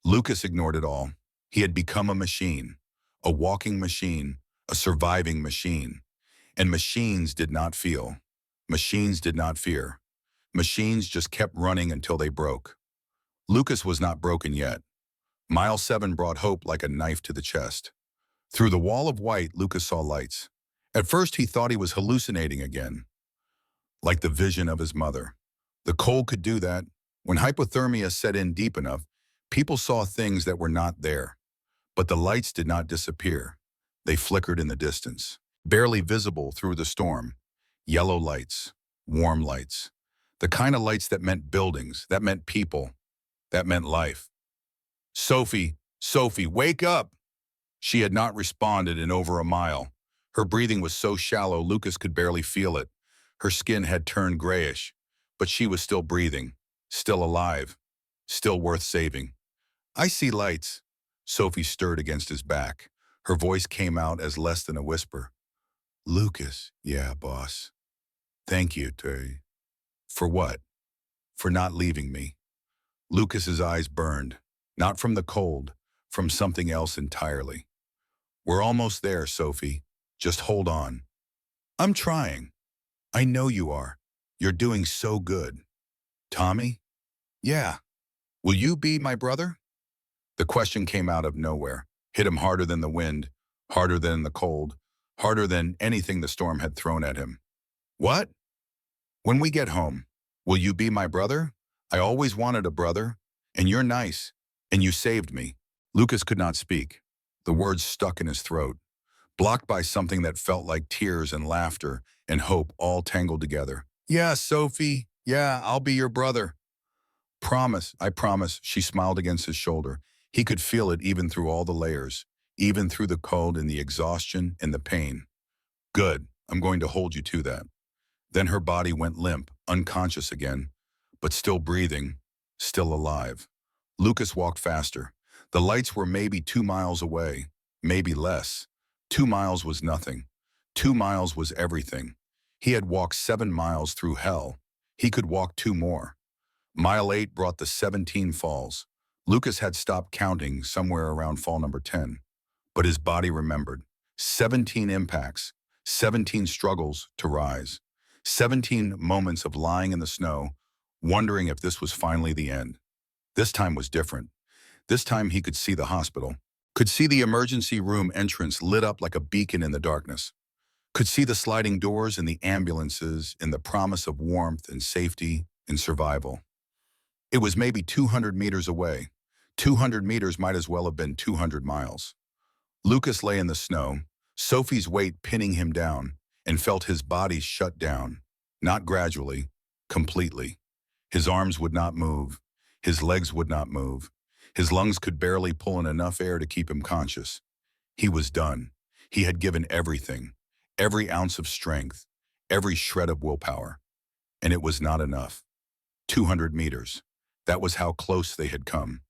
Lucas ignored it all. He had become a machine, a walking machine, a surviving machine. And machines did not feel. Machines did not fear. Machines just kept running until they broke. Lucas was not broken yet. Mile 7 brought hope like a knife to the chest. Through the wall of white, Lucas saw lights. At first, he thought he was hallucinating again, like the vision of his mother. The cold could do that. When hypothermia set in deep enough, people saw things that were not there. But the lights did not disappear. They flickered in the distance, barely visible through the storm. Yellow lights, warm lights. The kind of lights that meant buildings, that meant people, that meant life. Sophie, Sophie, wake up! She had not responded in over a mile. Her breathing was so shallow Lucas could barely feel it. Her skin had turned grayish, but she was still breathing, still alive, still worth saving. I see lights. Sophie stirred against his back. Her voice came out as less than a whisper. Lucas, yeah, boss. Thank you, Terry. For what? For not leaving me. Lucas's eyes burned, not from the cold, from something else entirely. We're almost there, Sophie. Just hold on. I'm trying. I know you are. You're doing so good. Tommy? Yeah. Will you be my brother? The question came out of nowhere, hit him harder than the wind. harder than the cold, harder than anything the storm had thrown at him. What? When we get home, will you be my brother? I always wanted a brother, and you're nice, and you saved me. Lucas could not speak. The words stuck in his throat, blocked by something that felt like tears and laughter and hope all tangled together. Yeah, Sophie. Yeah, I'll be your brother. Promise, I promise, she smiled against his shoulder. He could feel it even through all the layers, even through the cold and the exhaustion and the pain. Good, I'm going to hold you to that. Then her body went limp, unconscious again, but still breathing, still alive. Lucas walked faster. The lights were maybe 2 miles away, maybe less. 2 miles was nothing. 2 miles was everything. He had walked 7 miles through hell. He could walk 2 more. Mile 8 brought the 17 falls. Lucas had stopped counting somewhere around fall number 10. But his body remembered. 17 impacts, 17 struggles to rise. 17 moments of lying in the snow, wondering if this was finally the end. This time was different. This time he could see the hospital, could see the emergency room entrance lit up like a beacon in the darkness, could see the sliding doors and the ambulances and the promise of warmth and safety and survival. It was maybe 200 meters away. 200 meters might as well have been 200 miles. Lucas lay in the snow, Sophie's weight pinning him down, and felt his body shut down, not gradually, completely. His arms would not move. His legs would not move. His lungs could barely pull in enough air to keep him conscious. He was done. He had given everything, every ounce of strength, every shred of willpower. And it was not enough. 200 meters. That was how close they had come.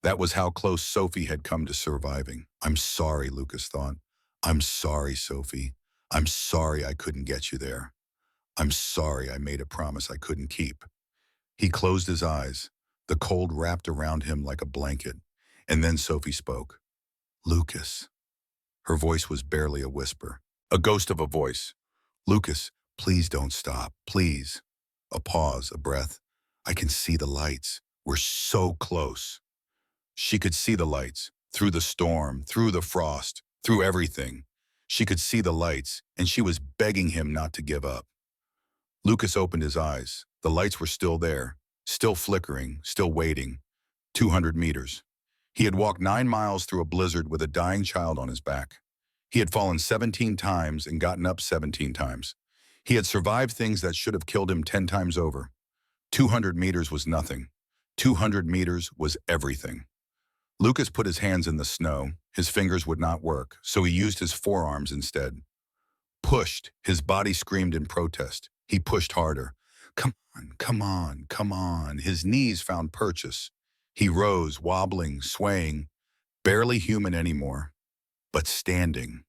That was how close Sophie had come to surviving. I'm sorry, Lucas thought. I'm sorry, Sophie. I'm sorry I couldn't get you there. I'm sorry I made a promise I couldn't keep. He closed his eyes. The cold wrapped around him like a blanket. And then Sophie spoke. Lucas. Her voice was barely a whisper, a ghost of a voice. Lucas, please don't stop, please. A pause, a breath. I can see the lights. We're so close. She could see the lights, through the storm, through the frost, through everything. She could see the lights, and she was begging him not to give up. Lucas opened his eyes. The lights were still there, still flickering, still waiting. 200 meters. He had walked 9 miles through a blizzard with a dying child on his back. He had fallen 17 times and gotten up 17 times. He had survived things that should have killed him 10 times over. 200 meters was nothing. 200 meters was everything. Lucas put his hands in the snow. His fingers would not work, so he used his forearms instead. Pushed, his body screamed in protest. He pushed harder. Come on, come on, come on. His knees found purchase. He rose, wobbling, swaying, barely human anymore, but standing.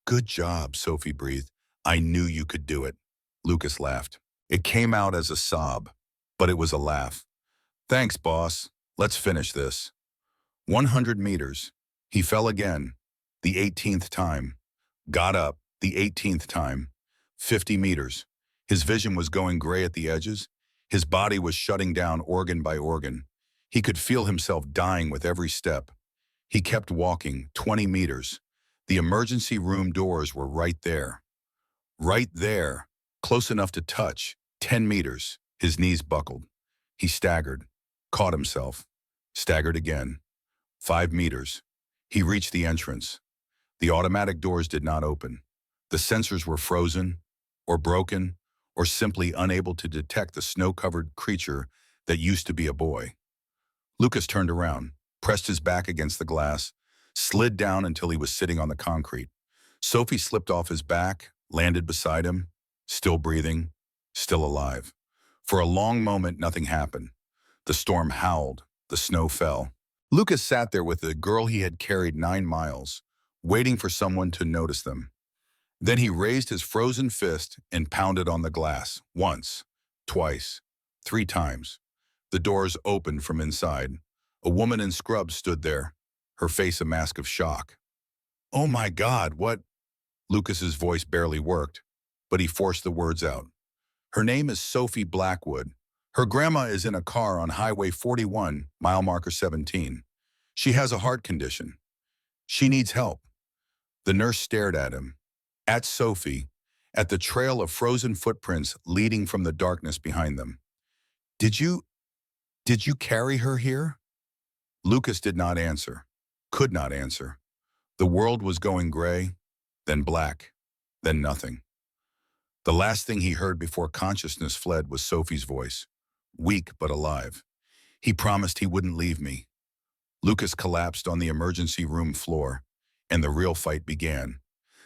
Good job, Sophie breathed. I knew you could do it. Lucas laughed. It came out as a sob, but it was a laugh. Thanks, boss. Let's finish this. 100 meters. He fell again, the 18th time. Got up, the 18th time. 50 meters. His vision was going gray at the edges. His body was shutting down organ by organ. He could feel himself dying with every step. He kept walking, 20 meters. The emergency room doors were right there. Right there, close enough to touch, 10 meters. His knees buckled. He staggered, caught himself, staggered again. 5 meters. He reached the entrance. The automatic doors did not open. The sensors were frozen, or broken, or simply unable to detect the snow-covered creature that used to be a boy. Lucas turned around, pressed his back against the glass, slid down until he was sitting on the concrete. Sophie slipped off his back, landed beside him, still breathing, still alive. For a long moment, nothing happened. The storm howled, the snow fell. Lucas sat there with the girl he had carried 9 miles, waiting for someone to notice them. Then he raised his frozen fist and pounded on the glass, once, twice, 3 times. The doors opened from inside. A woman in scrubs stood there, her face a mask of shock. Oh my God, what? Lucas's voice barely worked, but he forced the words out. Her name is Sophie Blackwood. Her grandma is in a car on Highway 41, mile marker 17. She has a heart condition. She needs help. The nurse stared at him, at Sophie, at the trail of frozen footprints leading from the darkness behind them. Did you, did you carry her here? Lucas did not answer, could not answer. The world was going gray, then black, then nothing. The last thing he heard before consciousness fled was Sophie's voice, weak but alive. He promised he wouldn't leave me. Lucas collapsed on the emergency room floor, and the real fight began.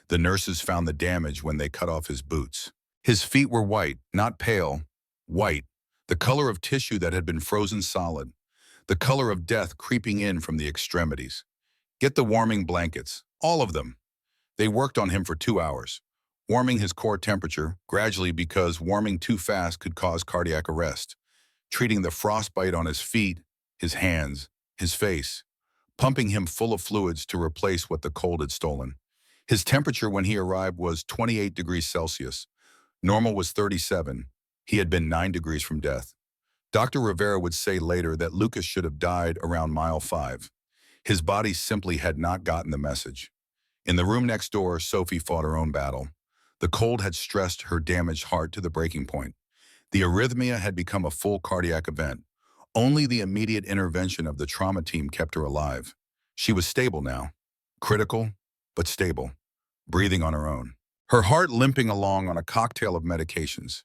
The nurses found the damage when they cut off his boots. His feet were white, not pale, white, the color of tissue that had been frozen solid, the color of death creeping in from the extremities. Get the warming blankets, all of them. They worked on him for 2 hours, warming his core temperature, gradually because warming too fast could cause cardiac arrest, treating the frostbite on his feet, his hands, his face, pumping him full of fluids to replace what the cold had stolen. His temperature when he arrived was 28 degrees Celsius. Normal was 37. He had been 9 degrees from death. Dr. Rivera would say later that Lucas should have died around mile 5. His body simply had not gotten the message. In the room next door, Sophie fought her own battle. The cold had stressed her damaged heart to the breaking point. The arrhythmia had become a full cardiac event. Only the immediate intervention of the trauma team kept her alive. She was stable now. Critical, but stable. Breathing on her own. Her heart limping along on a cocktail of medications.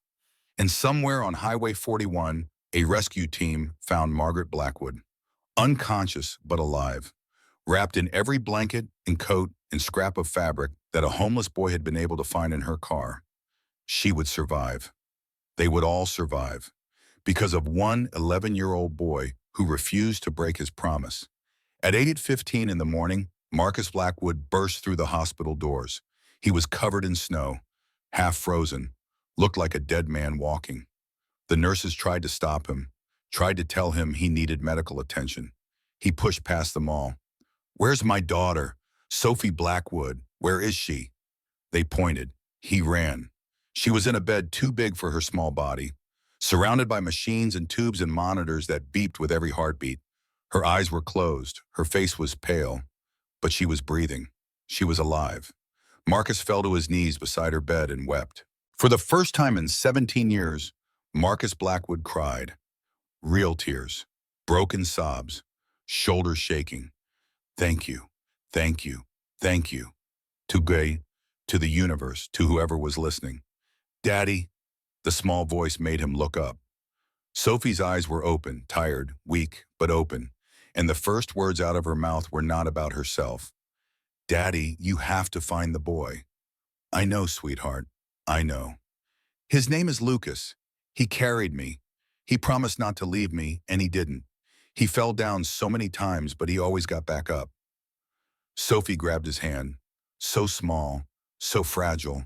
And somewhere on Highway 41, a rescue team found Margaret Blackwood. Unconscious, but alive. Wrapped in every blanket and coat and scrap of fabric that a homeless boy had been able to find in her car. She would survive. They would all survive. Because of one 11-year-old boy who refused to break his promise. At 8:15 in the morning, Marcus Blackwood burst through the hospital doors. He was covered in snow, half frozen, looked like a dead man walking. The nurses tried to stop him, tried to tell him he needed medical attention. He pushed past them all. "Where's my daughter? Sophie Blackwood, where is she?" They pointed. He ran. She was in a bed too big for her small body, surrounded by machines and tubes and monitors that beeped with every heartbeat. Her eyes were closed, her face was pale, but she was breathing. She was alive. Marcus fell to his knees beside her bed and wept. For the first time in 17 years, Marcus Blackwood cried. Real tears, broken sobs, shoulders shaking. Thank you, thank you, thank you. To Gay, to the universe, to whoever was listening. Daddy, the small voice made him look up. Sophie's eyes were open, tired, weak, but open, and the first words out of her mouth were not about herself. Daddy, you have to find the boy. I know, sweetheart, I know. His name is Lucas. He carried me. He promised not to leave me, and he didn't. He fell down so many times, but he always got back up. Sophie grabbed his hand. So small, so fragile,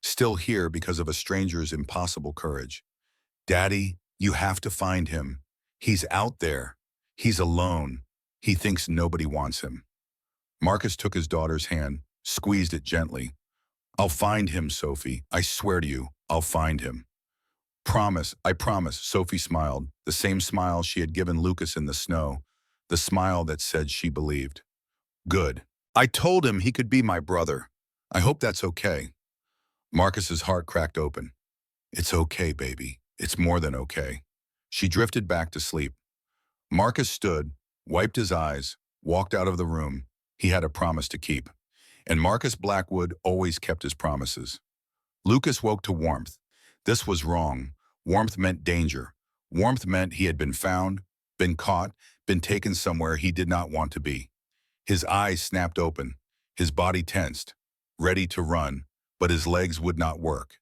still here because of a stranger's impossible courage. Daddy, you have to find him. He's out there. He's alone. He thinks nobody wants him. Marcus took his daughter's hand, squeezed it gently. I'll find him, Sophie. I swear to you, I'll find him. Promise, I promise, Sophie smiled, the same smile she had given Lucas in the snow, the smile that said she believed. Good. I told him he could be my brother. I hope that's okay. Marcus's heart cracked open. It's okay, baby. It's more than okay. She drifted back to sleep. Marcus stood, wiped his eyes, walked out of the room. He had a promise to keep. And Marcus Blackwood always kept his promises. Lucas woke to warmth. This was wrong. Warmth meant danger. Warmth meant he had been found, been caught, been taken somewhere he did not want to be. His eyes snapped open, his body tensed, ready to run, but his legs would not work.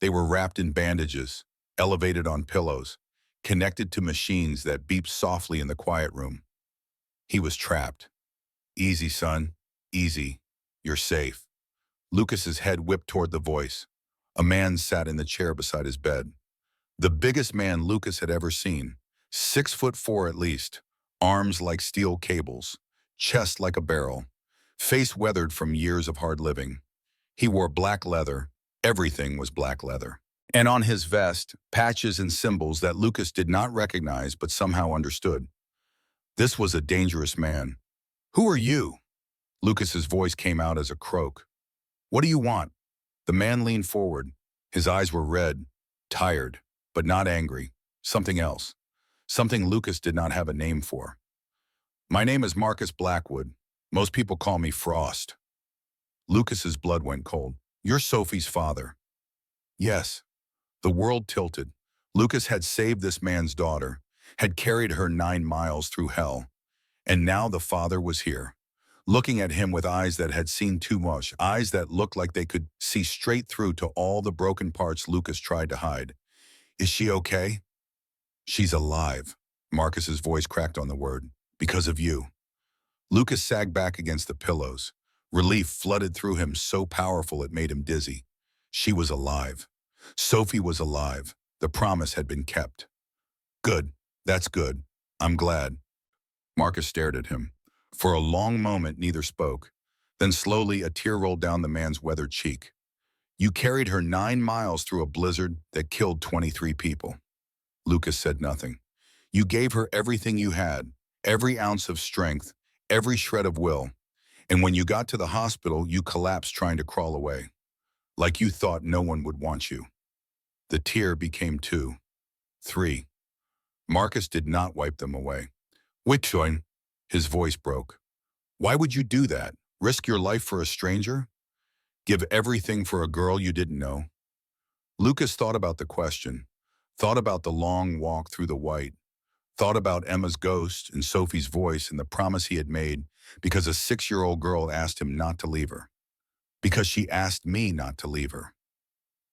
They were wrapped in bandages, elevated on pillows, connected to machines that beeped softly in the quiet room. He was trapped. Easy, son, easy. You're safe. Lucas's head whipped toward the voice. A man sat in the chair beside his bed. The biggest man Lucas had ever seen, 6'4" at least, arms like steel cables, chest like a barrel, face weathered from years of hard living. He wore black leather. Everything was black leather. And on his vest, patches and symbols that Lucas did not recognize but somehow understood. This was a dangerous man. Who are you? Lucas's voice came out as a croak. What do you want? The man leaned forward. His eyes were red, tired, but not angry. Something else. Something Lucas did not have a name for. My name is Marcus Blackwood. Most people call me Frost. Lucas's blood went cold. You're Sophie's father. Yes. The world tilted. Lucas had saved this man's daughter, had carried her 9 miles through hell, and now the father was here, looking at him with eyes that had seen too much, eyes that looked like they could see straight through to all the broken parts Lucas tried to hide. Is she okay? She's alive. Marcus's voice cracked on the word. Because of you. Lucas sagged back against the pillows. Relief flooded through him so powerful it made him dizzy. She was alive. Sophie was alive. The promise had been kept. Good. That's good. I'm glad. Marcus stared at him. For a long moment, neither spoke. Then slowly, a tear rolled down the man's weathered cheek. You carried her 9 miles through a blizzard that killed 23 people. Lucas said nothing. You gave her everything you had, every ounce of strength, every shred of will. And when you got to the hospital, you collapsed trying to crawl away. Like you thought no one would want you. The tear became 2, 3. Marcus did not wipe them away. Which one? His voice broke. Why would you do that? Risk your life for a stranger? Give everything for a girl you didn't know? Lucas thought about the question, thought about the long walk through the white, thought about Emma's ghost and Sophie's voice and the promise he had made because a 6-year-old girl asked him not to leave her. Because she asked me not to leave her.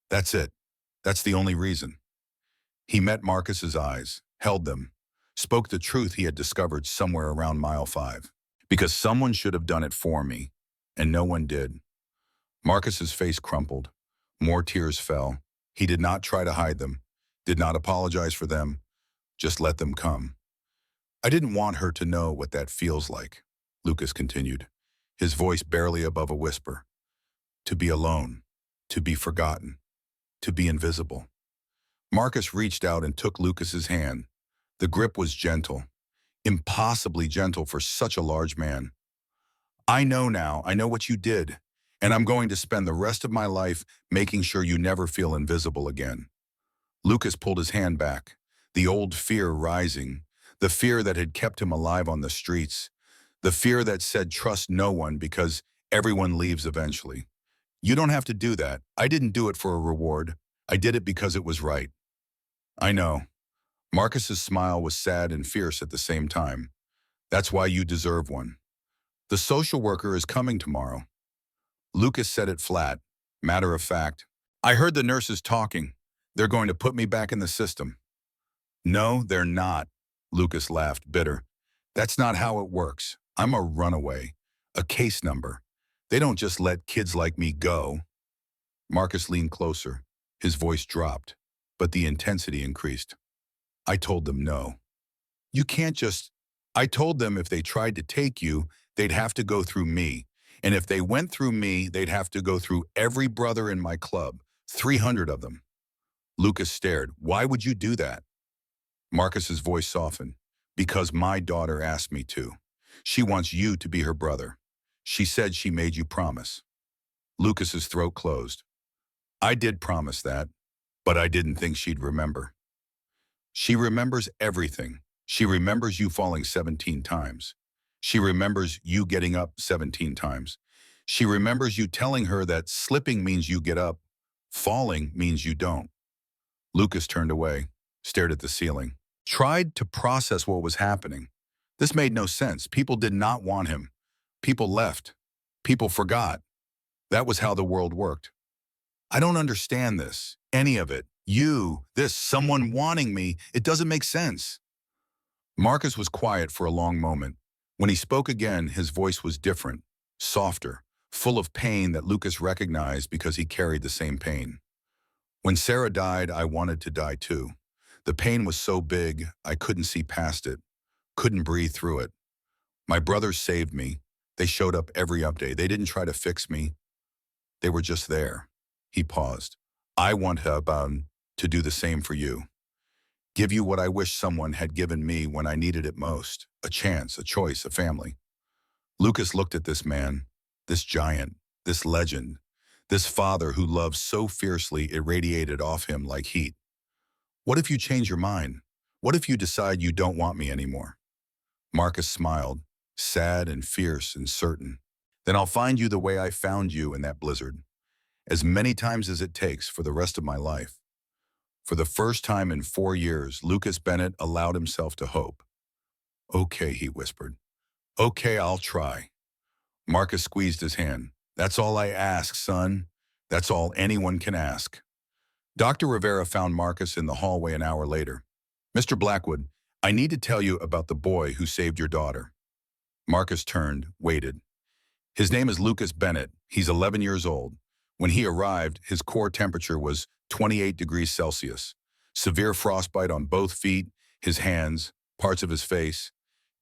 That's it. That's the only reason. He met Marcus's eyes, held them, spoke the truth he had discovered somewhere around mile 5. Because someone should have done it for me, and no one did. Marcus's face crumpled. More tears fell. He did not try to hide them, did not apologize for them, just let them come. I didn't want her to know what that feels like, Lucas continued, his voice barely above a whisper. To be alone, to be forgotten, to be invisible. Marcus reached out and took Lucas's hand. The grip was gentle, impossibly gentle for such a large man. I know now, I know what you did, and I'm going to spend the rest of my life making sure you never feel invisible again. Lucas pulled his hand back, the old fear rising, the fear that had kept him alive on the streets, the fear that said trust no one because everyone leaves eventually. You don't have to do that. I didn't do it for a reward. I did it because it was right. I know. Marcus's smile was sad and fierce at the same time. That's why you deserve one. The social worker is coming tomorrow. Lucas said it flat, matter of fact. I heard the nurses talking. They're going to put me back in the system. No, they're not. Lucas laughed, bitter. That's not how it works. I'm a runaway, a case number. They don't just let kids like me go. Marcus leaned closer. His voice dropped, but the intensity increased. I told them no. You can't just... I told them if they tried to take you, they'd have to go through me. And if they went through me, they'd have to go through every brother in my club, 300 of them. Lucas stared. Why would you do that? Marcus's voice softened. Because my daughter asked me to. She wants you to be her brother. She said she made you promise. Lucas's throat closed. I did promise that, but I didn't think she'd remember. She remembers everything. She remembers you falling 17 times. She remembers you getting up 17 times. She remembers you telling her that slipping means you get up, falling means you don't. Lucas turned away, stared at the ceiling, tried to process what was happening. This made no sense. People did not want him. People left. People forgot. That was how the world worked. I don't understand this, any of it. You, this, someone wanting me, it doesn't make sense. Marcus was quiet for a long moment. When he spoke again, his voice was different, softer, full of pain that Lucas recognized because he carried the same pain. When Sarah died, I wanted to die too. The pain was so big, I couldn't see past it, couldn't breathe through it. My brothers saved me. They showed up every update. They didn't try to fix me. They were just there. He paused. I want to do the same for you. Give you what I wish someone had given me when I needed it most. A chance, a choice, a family. Lucas looked at this man, this giant, this legend, this father who loved so fiercely it radiated off him like heat. What if you change your mind? What if you decide you don't want me anymore? Marcus smiled, sad and fierce and certain. Then I'll find you the way I found you in that blizzard, as many times as it takes for the rest of my life. For the first time in 4 years, Lucas Bennett allowed himself to hope. Okay, he whispered. Okay, I'll try. Marcus squeezed his hand. That's all I ask, son. That's all anyone can ask. Dr. Rivera found Marcus in the hallway an hour later. Mr. Blackwood, I need to tell you about the boy who saved your daughter. Marcus turned, waited. His name is Lucas Bennett. He's 11 years old. When he arrived, his core temperature was 28 degrees Celsius. Severe frostbite on both feet, his hands, parts of his face,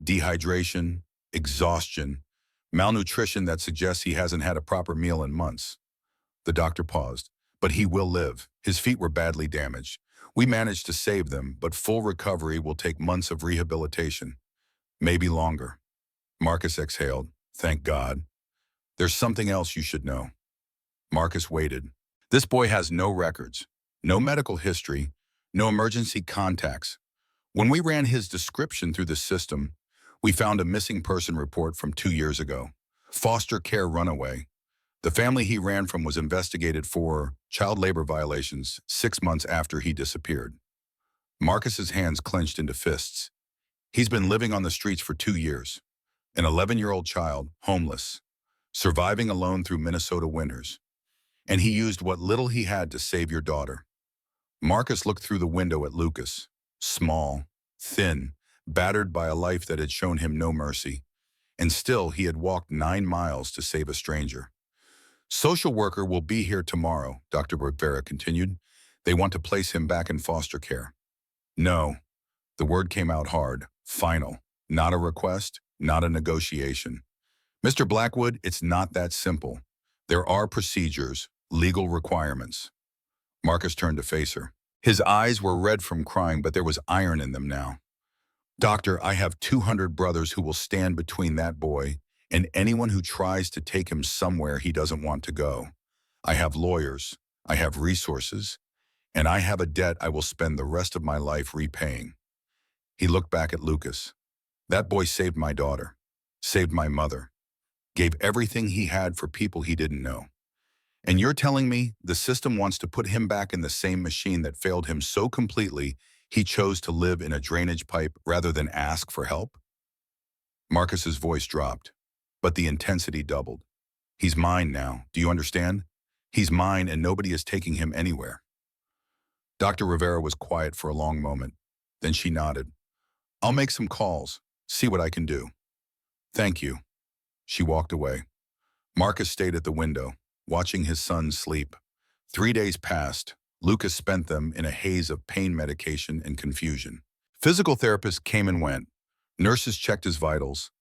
dehydration, exhaustion, malnutrition that suggests he hasn't had a proper meal in months. The doctor paused. But he will live. His feet were badly damaged. We managed to save them, but full recovery will take months of rehabilitation. Maybe longer. Marcus exhaled. Thank God. There's something else you should know. Marcus waited. This boy has no records, no medical history, no emergency contacts. When we ran his description through the system, we found a missing person report from 2 years ago. Foster care runaway. The family he ran from was investigated for child labor violations 6 months after he disappeared. Marcus's hands clenched into fists. He's been living on the streets for 2 years. An 11-year-old child, homeless, surviving alone through Minnesota winters. And he used what little he had to save your daughter. Marcus looked through the window at Lucas, small, thin, battered by a life that had shown him no mercy. And still he had walked 9 miles to save a stranger. Social worker will be here tomorrow, Dr. Rivera continued. They want to place him back in foster care. No. The word came out hard, final. Not a request, not a negotiation. Mr. Blackwood, it's not that simple. There are procedures, legal requirements. Marcus turned to face her. His eyes were red from crying, but there was iron in them now. Doctor, I have 200 brothers who will stand between that boy and anyone who tries to take him somewhere he doesn't want to go. I have lawyers, I have resources, and I have a debt I will spend the rest of my life repaying. He looked back at Lucas. That boy saved my daughter, saved my mother, gave everything he had for people he didn't know. And you're telling me the system wants to put him back in the same machine that failed him so completely he chose to live in a drainage pipe rather than ask for help? Marcus's voice dropped, but the intensity doubled. He's mine now, do you understand? He's mine and nobody is taking him anywhere. Dr. Rivera was quiet for a long moment. Then she nodded. I'll make some calls, see what I can do. Thank you. She walked away. Marcus stayed at the window, watching his son sleep. 3 days passed. Lucas spent them in a haze of pain medication and confusion. Physical therapists came and went. Nurses checked his vitals.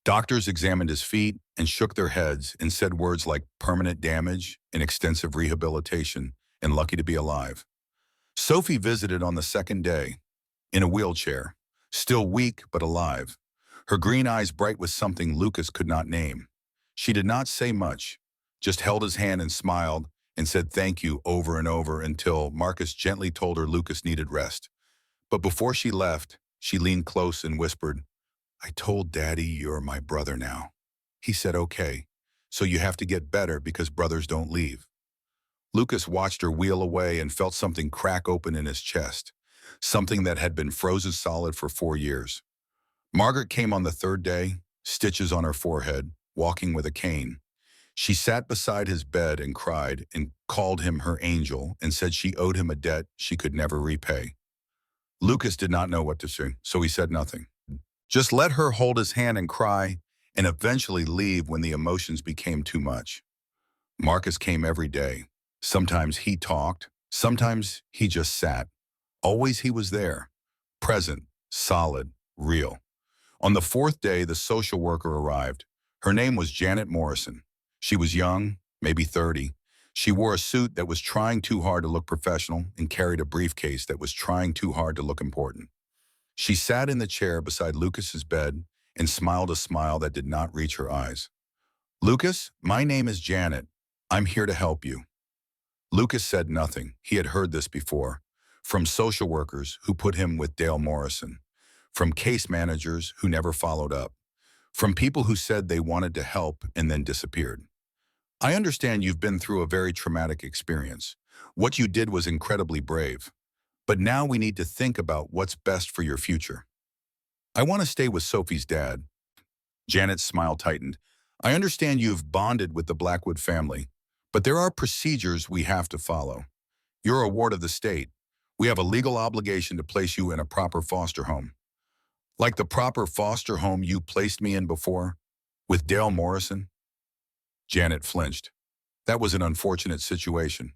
Doctors examined his feet and shook their heads and said words like permanent damage and extensive rehabilitation and lucky to be alive. Sophie visited on the second day, in a wheelchair, still weak but alive, her green eyes bright with something Lucas could not name. She did not say much, just held his hand and smiled and said thank you over and over until Marcus gently told her Lucas needed rest. But before she left, she leaned close and whispered, I told Daddy you're my brother now. He said, okay, so you have to get better because brothers don't leave. Lucas watched her wheel away and felt something crack open in his chest, something that had been frozen solid for 4 years. Margaret came on the 3rd day, stitches on her forehead, walking with a cane. She sat beside his bed and cried and called him her angel and said she owed him a debt she could never repay. Lucas did not know what to say, so he said nothing. Just let her hold his hand and cry, and eventually leave when the emotions became too much. Marcus came every day. Sometimes he talked, sometimes he just sat. Always he was there, present, solid, real. On the 4th day, the social worker arrived. Her name was Janet Morrison. She was young, maybe 30. She wore a suit that was trying too hard to look professional and carried a briefcase that was trying too hard to look important. She sat in the chair beside Lucas's bed and smiled a smile that did not reach her eyes. "Lucas, my name is Janet. I'm here to help you." Lucas said nothing. He had heard this before, from social workers who put him with Dale Morrison, from case managers who never followed up, from people who said they wanted to help and then disappeared. "I understand you've been through a very traumatic experience. What you did was incredibly brave. But now we need to think about what's best for your future." "I want to stay with Sophie's dad." Janet's smile tightened. "I understand you've bonded with the Blackwood family, but there are procedures we have to follow. You're a ward of the state. We have a legal obligation to place you in a proper foster home. Like the proper foster home you placed me in before, with Dale Morrison." Janet flinched. "That was an unfortunate situation.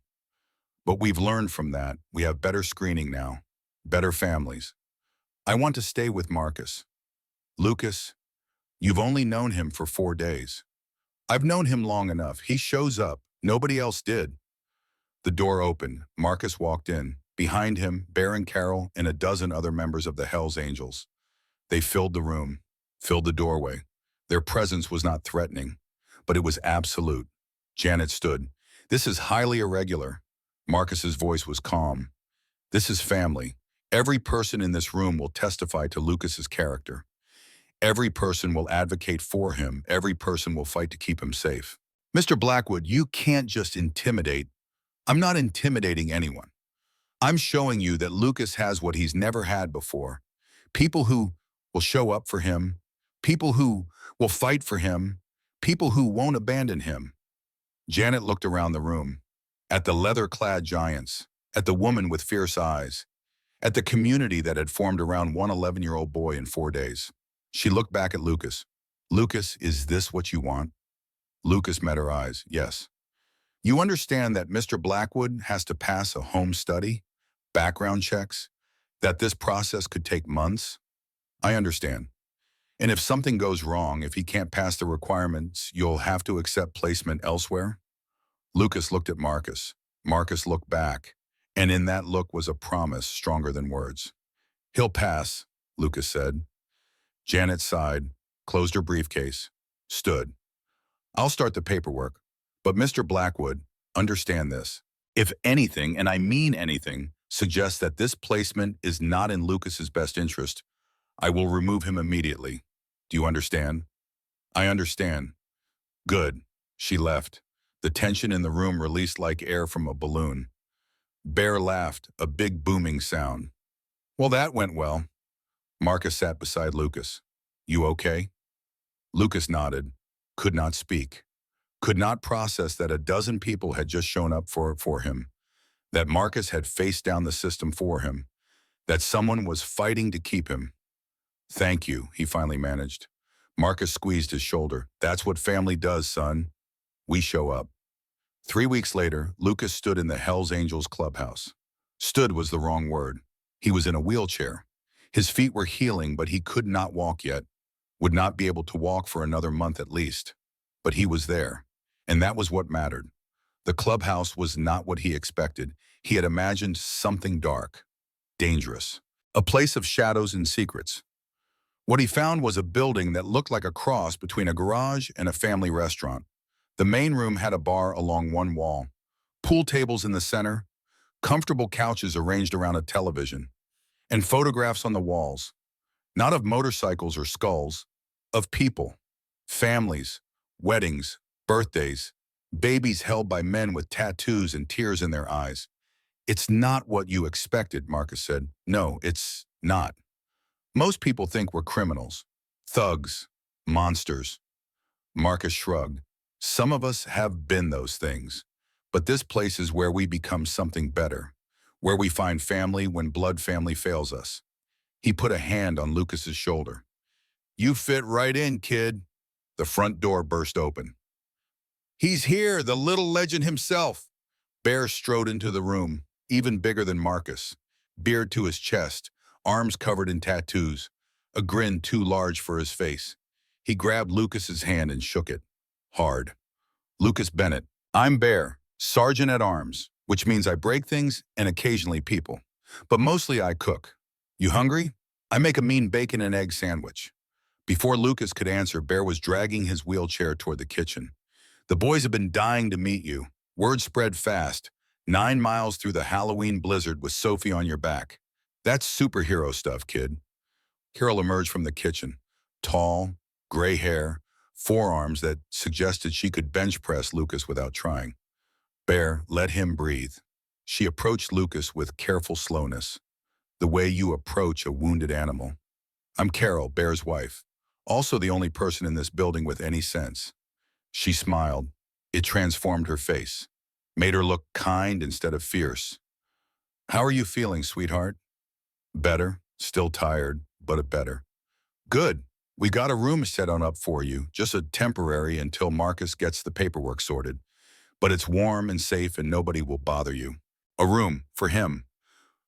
But we've learned from that. We have better screening now, better families. I want to stay with Marcus." "Lucas, you've only known him for 4 days. I've known him long enough. He shows up. Nobody else did." The door opened. Marcus walked in. Behind him, Bear and Carol and a dozen other members of the Hells Angels. They filled the room, filled the doorway. Their presence was not threatening, but it was absolute. Janet stood. "This is highly irregular." Marcus's voice was calm. "This is family. Every person in this room will testify to Lucas's character. Every person will advocate for him. Every person will fight to keep him safe. Mr. Blackwood, you can't just intimidate. I'm not intimidating anyone. I'm showing you that Lucas has what he's never had before. People who will show up for him. People who will fight for him. People who won't abandon him." Janet looked around the room, at the leather-clad giants, at the woman with fierce eyes, at the community that had formed around one 11-year-old boy in 4 days. She looked back at Lucas. "Lucas, is this what you want?" Lucas met her eyes. "Yes." "You understand that Mr. Blackwood has to pass a home study, background checks, that this process could take months?" "I understand. And if something goes wrong, if he can't pass the requirements, you'll have to accept placement elsewhere?" Lucas looked at Marcus. Marcus looked back, and in that look was a promise stronger than words. "He'll pass," Lucas said. Janet sighed, closed her briefcase, stood. "I'll start the paperwork. But Mr. Blackwood, understand this. If anything, and I mean anything, suggests that this placement is not in Lucas's best interest, I will remove him immediately. Do you understand?" "I understand." "Good." She left. The tension in the room released like air from a balloon. Bear laughed, a big booming sound. "Well, that went well." Marcus sat beside Lucas. "You okay?" Lucas nodded, could not speak, could not process that a dozen people had just shown up for him, that Marcus had faced down the system for him, that someone was fighting to keep him. "Thank you," he finally managed. Marcus squeezed his shoulder. "That's what family does, son. We show up." 3 weeks later, Lucas stood in the Hells Angels clubhouse. Stood was the wrong word. He was in a wheelchair. His feet were healing, but he could not walk yet, would not be able to walk for another month at least. But he was there, and that was what mattered. The clubhouse was not what he expected. He had imagined something dark, dangerous, a place of shadows and secrets. What he found was a building that looked like a cross between a garage and a family restaurant. The main room had a bar along one wall, pool tables in the center, comfortable couches arranged around a television, and photographs on the walls, not of motorcycles or skulls, of people, families, weddings, birthdays, babies held by men with tattoos and tears in their eyes. "It's not what you expected," Marcus said. "No, it's not. Most people think we're criminals, thugs, monsters." Marcus shrugged. "Some of us have been those things. But this place is where we become something better, where we find family when blood family fails us." He put a hand on Lucas's shoulder. "You fit right in, kid." The front door burst open. "He's here, the little legend himself." Bear strode into the room, even bigger than Marcus, beard to his chest, arms covered in tattoos, a grin too large for his face. He grabbed Lucas's hand and shook it, hard. "Lucas Bennett, I'm Bear, Sergeant at Arms, which means I break things and occasionally people. But mostly I cook. You hungry? I make a mean bacon and egg sandwich." Before Lucas could answer, Bear was dragging his wheelchair toward the kitchen. The boys have been dying to meet you. Word spread fast. 9 miles through the Halloween blizzard with Sophie on your back. That's superhero stuff, kid. Carol emerged from the kitchen. Tall, gray hair, forearms that suggested she could bench press Lucas without trying. Bear, let him breathe. She approached Lucas with careful slowness, the way you approach a wounded animal. I'm Carol, Bear's wife, also the only person in this building with any sense. She smiled. It transformed her face, made her look kind instead of fierce. How are you feeling, sweetheart? Better, still tired, but better. Good. We got a room set on up for you, just a temporary until Marcus gets the paperwork sorted. But it's warm and safe and nobody will bother you. A room, for him.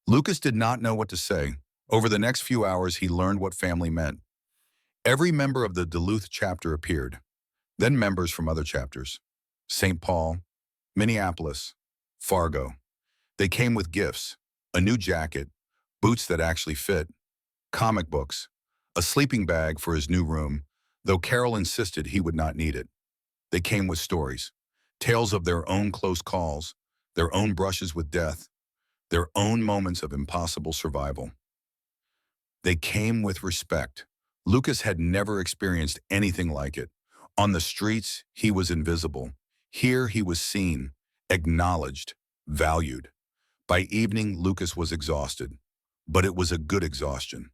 Lucas did not know what to say. Over the next few hours, he learned what family meant. Every member of the Duluth chapter appeared, then members from other chapters. St. Paul, Minneapolis, Fargo. They came with gifts, a new jacket, boots that actually fit, comic books, a sleeping bag for his new room, though Carol insisted he would not need it. They came with stories, tales of their own close calls, their own brushes with death, their own moments of impossible survival. They came with respect. Lucas had never experienced anything like it. On the streets, he was invisible. Here he was seen, acknowledged, valued. By evening, Lucas was exhausted, but it was a good exhaustion.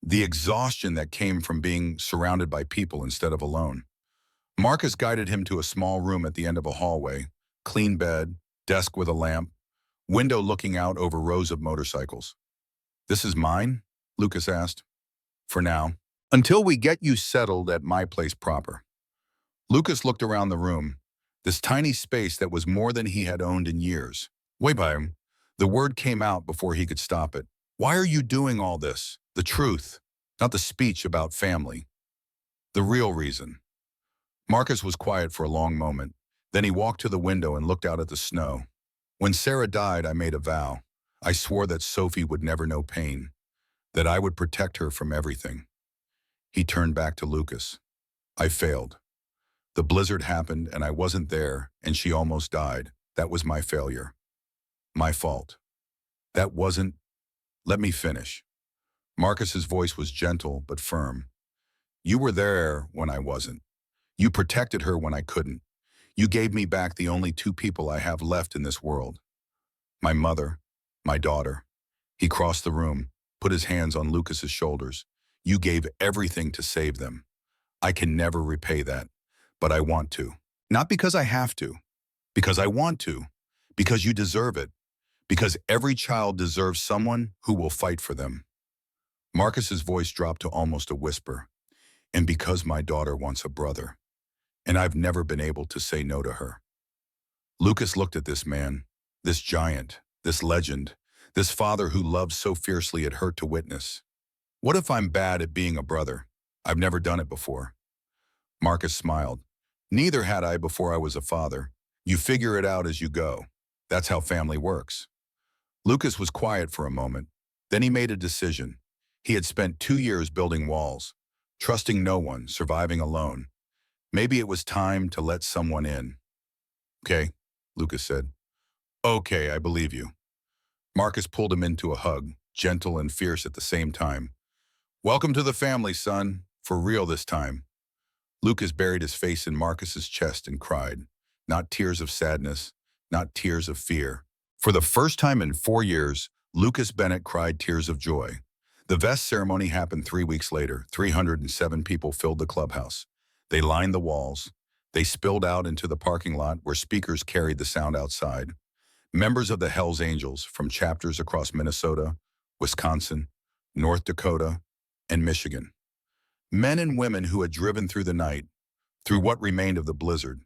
The exhaustion that came from being surrounded by people instead of alone. Marcus guided him to a small room at the end of a hallway, clean bed, desk with a lamp, window looking out over rows of motorcycles. This is mine? Lucas asked. For now. Until we get you settled at my place proper. Lucas looked around the room, this tiny space that was more than he had owned in years. Wait by him. The word came out before he could stop it. Why are you doing all this? The truth, not the speech about family. The real reason. Marcus was quiet for a long moment. Then he walked to the window and looked out at the snow. When Sarah died, I made a vow. I swore that Sophie would never know pain, that I would protect her from everything. He turned back to Lucas. I failed. The blizzard happened and I wasn't there and she almost died. That was my failure. My fault. That wasn't... Let me finish. Marcus's voice was gentle but firm. You were there when I wasn't. You protected her when I couldn't. You gave me back the only two people I have left in this world. My mother, my daughter. He crossed the room, put his hands on Lucas's shoulders. You gave everything to save them. I can never repay that, but I want to. Not because I have to, because I want to, because you deserve it, because every child deserves someone who will fight for them. Marcus's voice dropped to almost a whisper. And because my daughter wants a brother, and I've never been able to say no to her. Lucas looked at this man, this giant, this legend, this father who loved so fiercely it hurt to witness. What if I'm bad at being a brother? I've never done it before. Marcus smiled. Neither had I before I was a father. You figure it out as you go. That's how family works. Lucas was quiet for a moment. Then he made a decision. He had spent 2 years building walls, trusting no one, surviving alone. Maybe it was time to let someone in. Okay, Lucas said. Okay, I believe you. Marcus pulled him into a hug, gentle and fierce at the same time. Welcome to the family, son. For real this time. Lucas buried his face in Marcus's chest and cried. Not tears of sadness, not tears of fear. For the first time in 4 years, Lucas Bennett cried tears of joy. The vest ceremony happened 3 weeks later. 307 people filled the clubhouse. They lined the walls. They spilled out into the parking lot where speakers carried the sound outside. Members of the Hells Angels from chapters across Minnesota, Wisconsin, North Dakota, and Michigan. Men and women who had driven through the night, through what remained of the blizzard,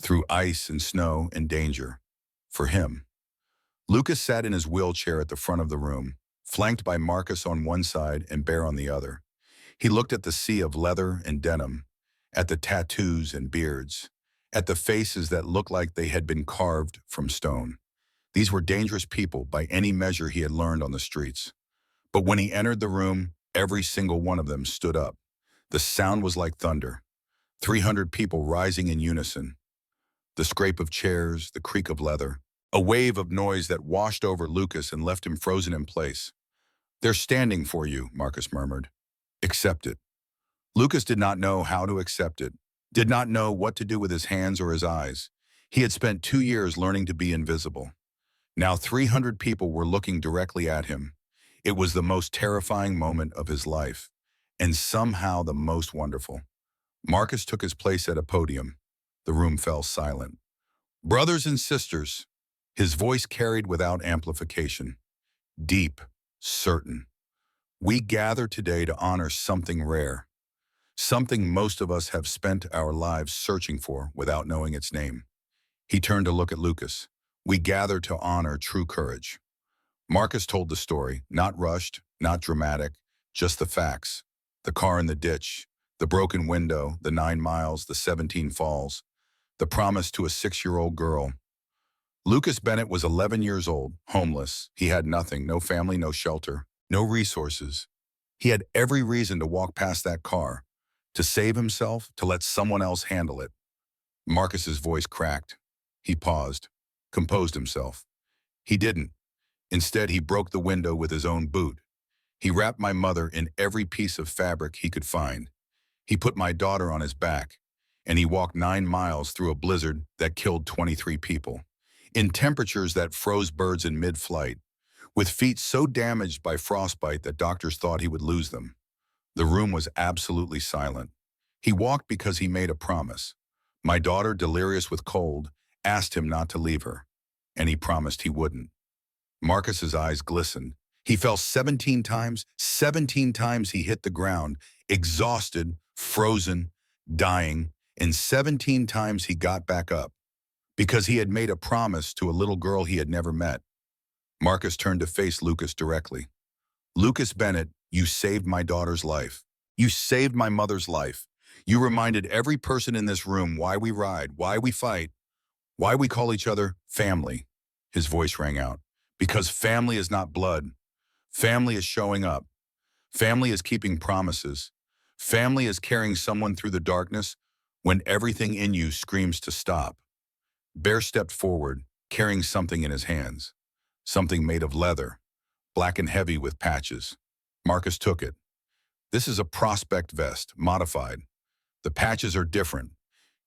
through ice and snow and danger, for him. Lucas sat in his wheelchair at the front of the room, flanked by Marcus on one side and Bear on the other. He looked at the sea of leather and denim, at the tattoos and beards, at the faces that looked like they had been carved from stone. These were dangerous people by any measure he had learned on the streets. But when he entered the room, every single one of them stood up. The sound was like thunder. 300 people rising in unison. The scrape of chairs, the creak of leather. A wave of noise that washed over Lucas and left him frozen in place. "They're standing for you," Marcus murmured. "Accept it." Lucas did not know how to accept it, did not know what to do with his hands or his eyes. He had spent 2 years learning to be invisible. Now 300 people were looking directly at him. It was the most terrifying moment of his life, and somehow the most wonderful. Marcus took his place at a podium. The room fell silent. "Brothers and sisters," his voice carried without amplification, deep, certain. "We gather today to honor something rare, something most of us have spent our lives searching for without knowing its name." He turned to look at Lucas. "We gather to honor true courage." Marcus told the story, not rushed, not dramatic, just the facts. The car in the ditch, the broken window, the 9 miles, the 17 falls, the promise to a 6-year-old girl. Lucas Bennett was 11 years old, homeless. He had nothing, no family, no shelter, no resources. He had every reason to walk past that car, to save himself, to let someone else handle it. Marcus's voice cracked. He paused, composed himself. He didn't. Instead, he broke the window with his own boot. He wrapped my mother in every piece of fabric he could find. He put my daughter on his back, and he walked 9 miles through a blizzard that killed 23 people, in temperatures that froze birds in mid-flight, with feet so damaged by frostbite that doctors thought he would lose them. The room was absolutely silent. He walked because he made a promise. My daughter, delirious with cold, asked him not to leave her, and he promised he wouldn't. Marcus's eyes glistened. He fell 17 times. 17 times he hit the ground, exhausted, frozen, dying, and 17 times he got back up, because he had made a promise to a little girl he had never met. Marcus turned to face Lucas directly. "Lucas Bennett, you saved my daughter's life. You saved my mother's life. You reminded every person in this room why we ride, why we fight, why we call each other family." His voice rang out. "Because family is not blood. Family is showing up. Family is keeping promises. Family is carrying someone through the darkness when everything in you screams to stop." Bear stepped forward, carrying something in his hands. Something made of leather, black and heavy with patches. Marcus took it. "This is a prospect vest, modified. The patches are different.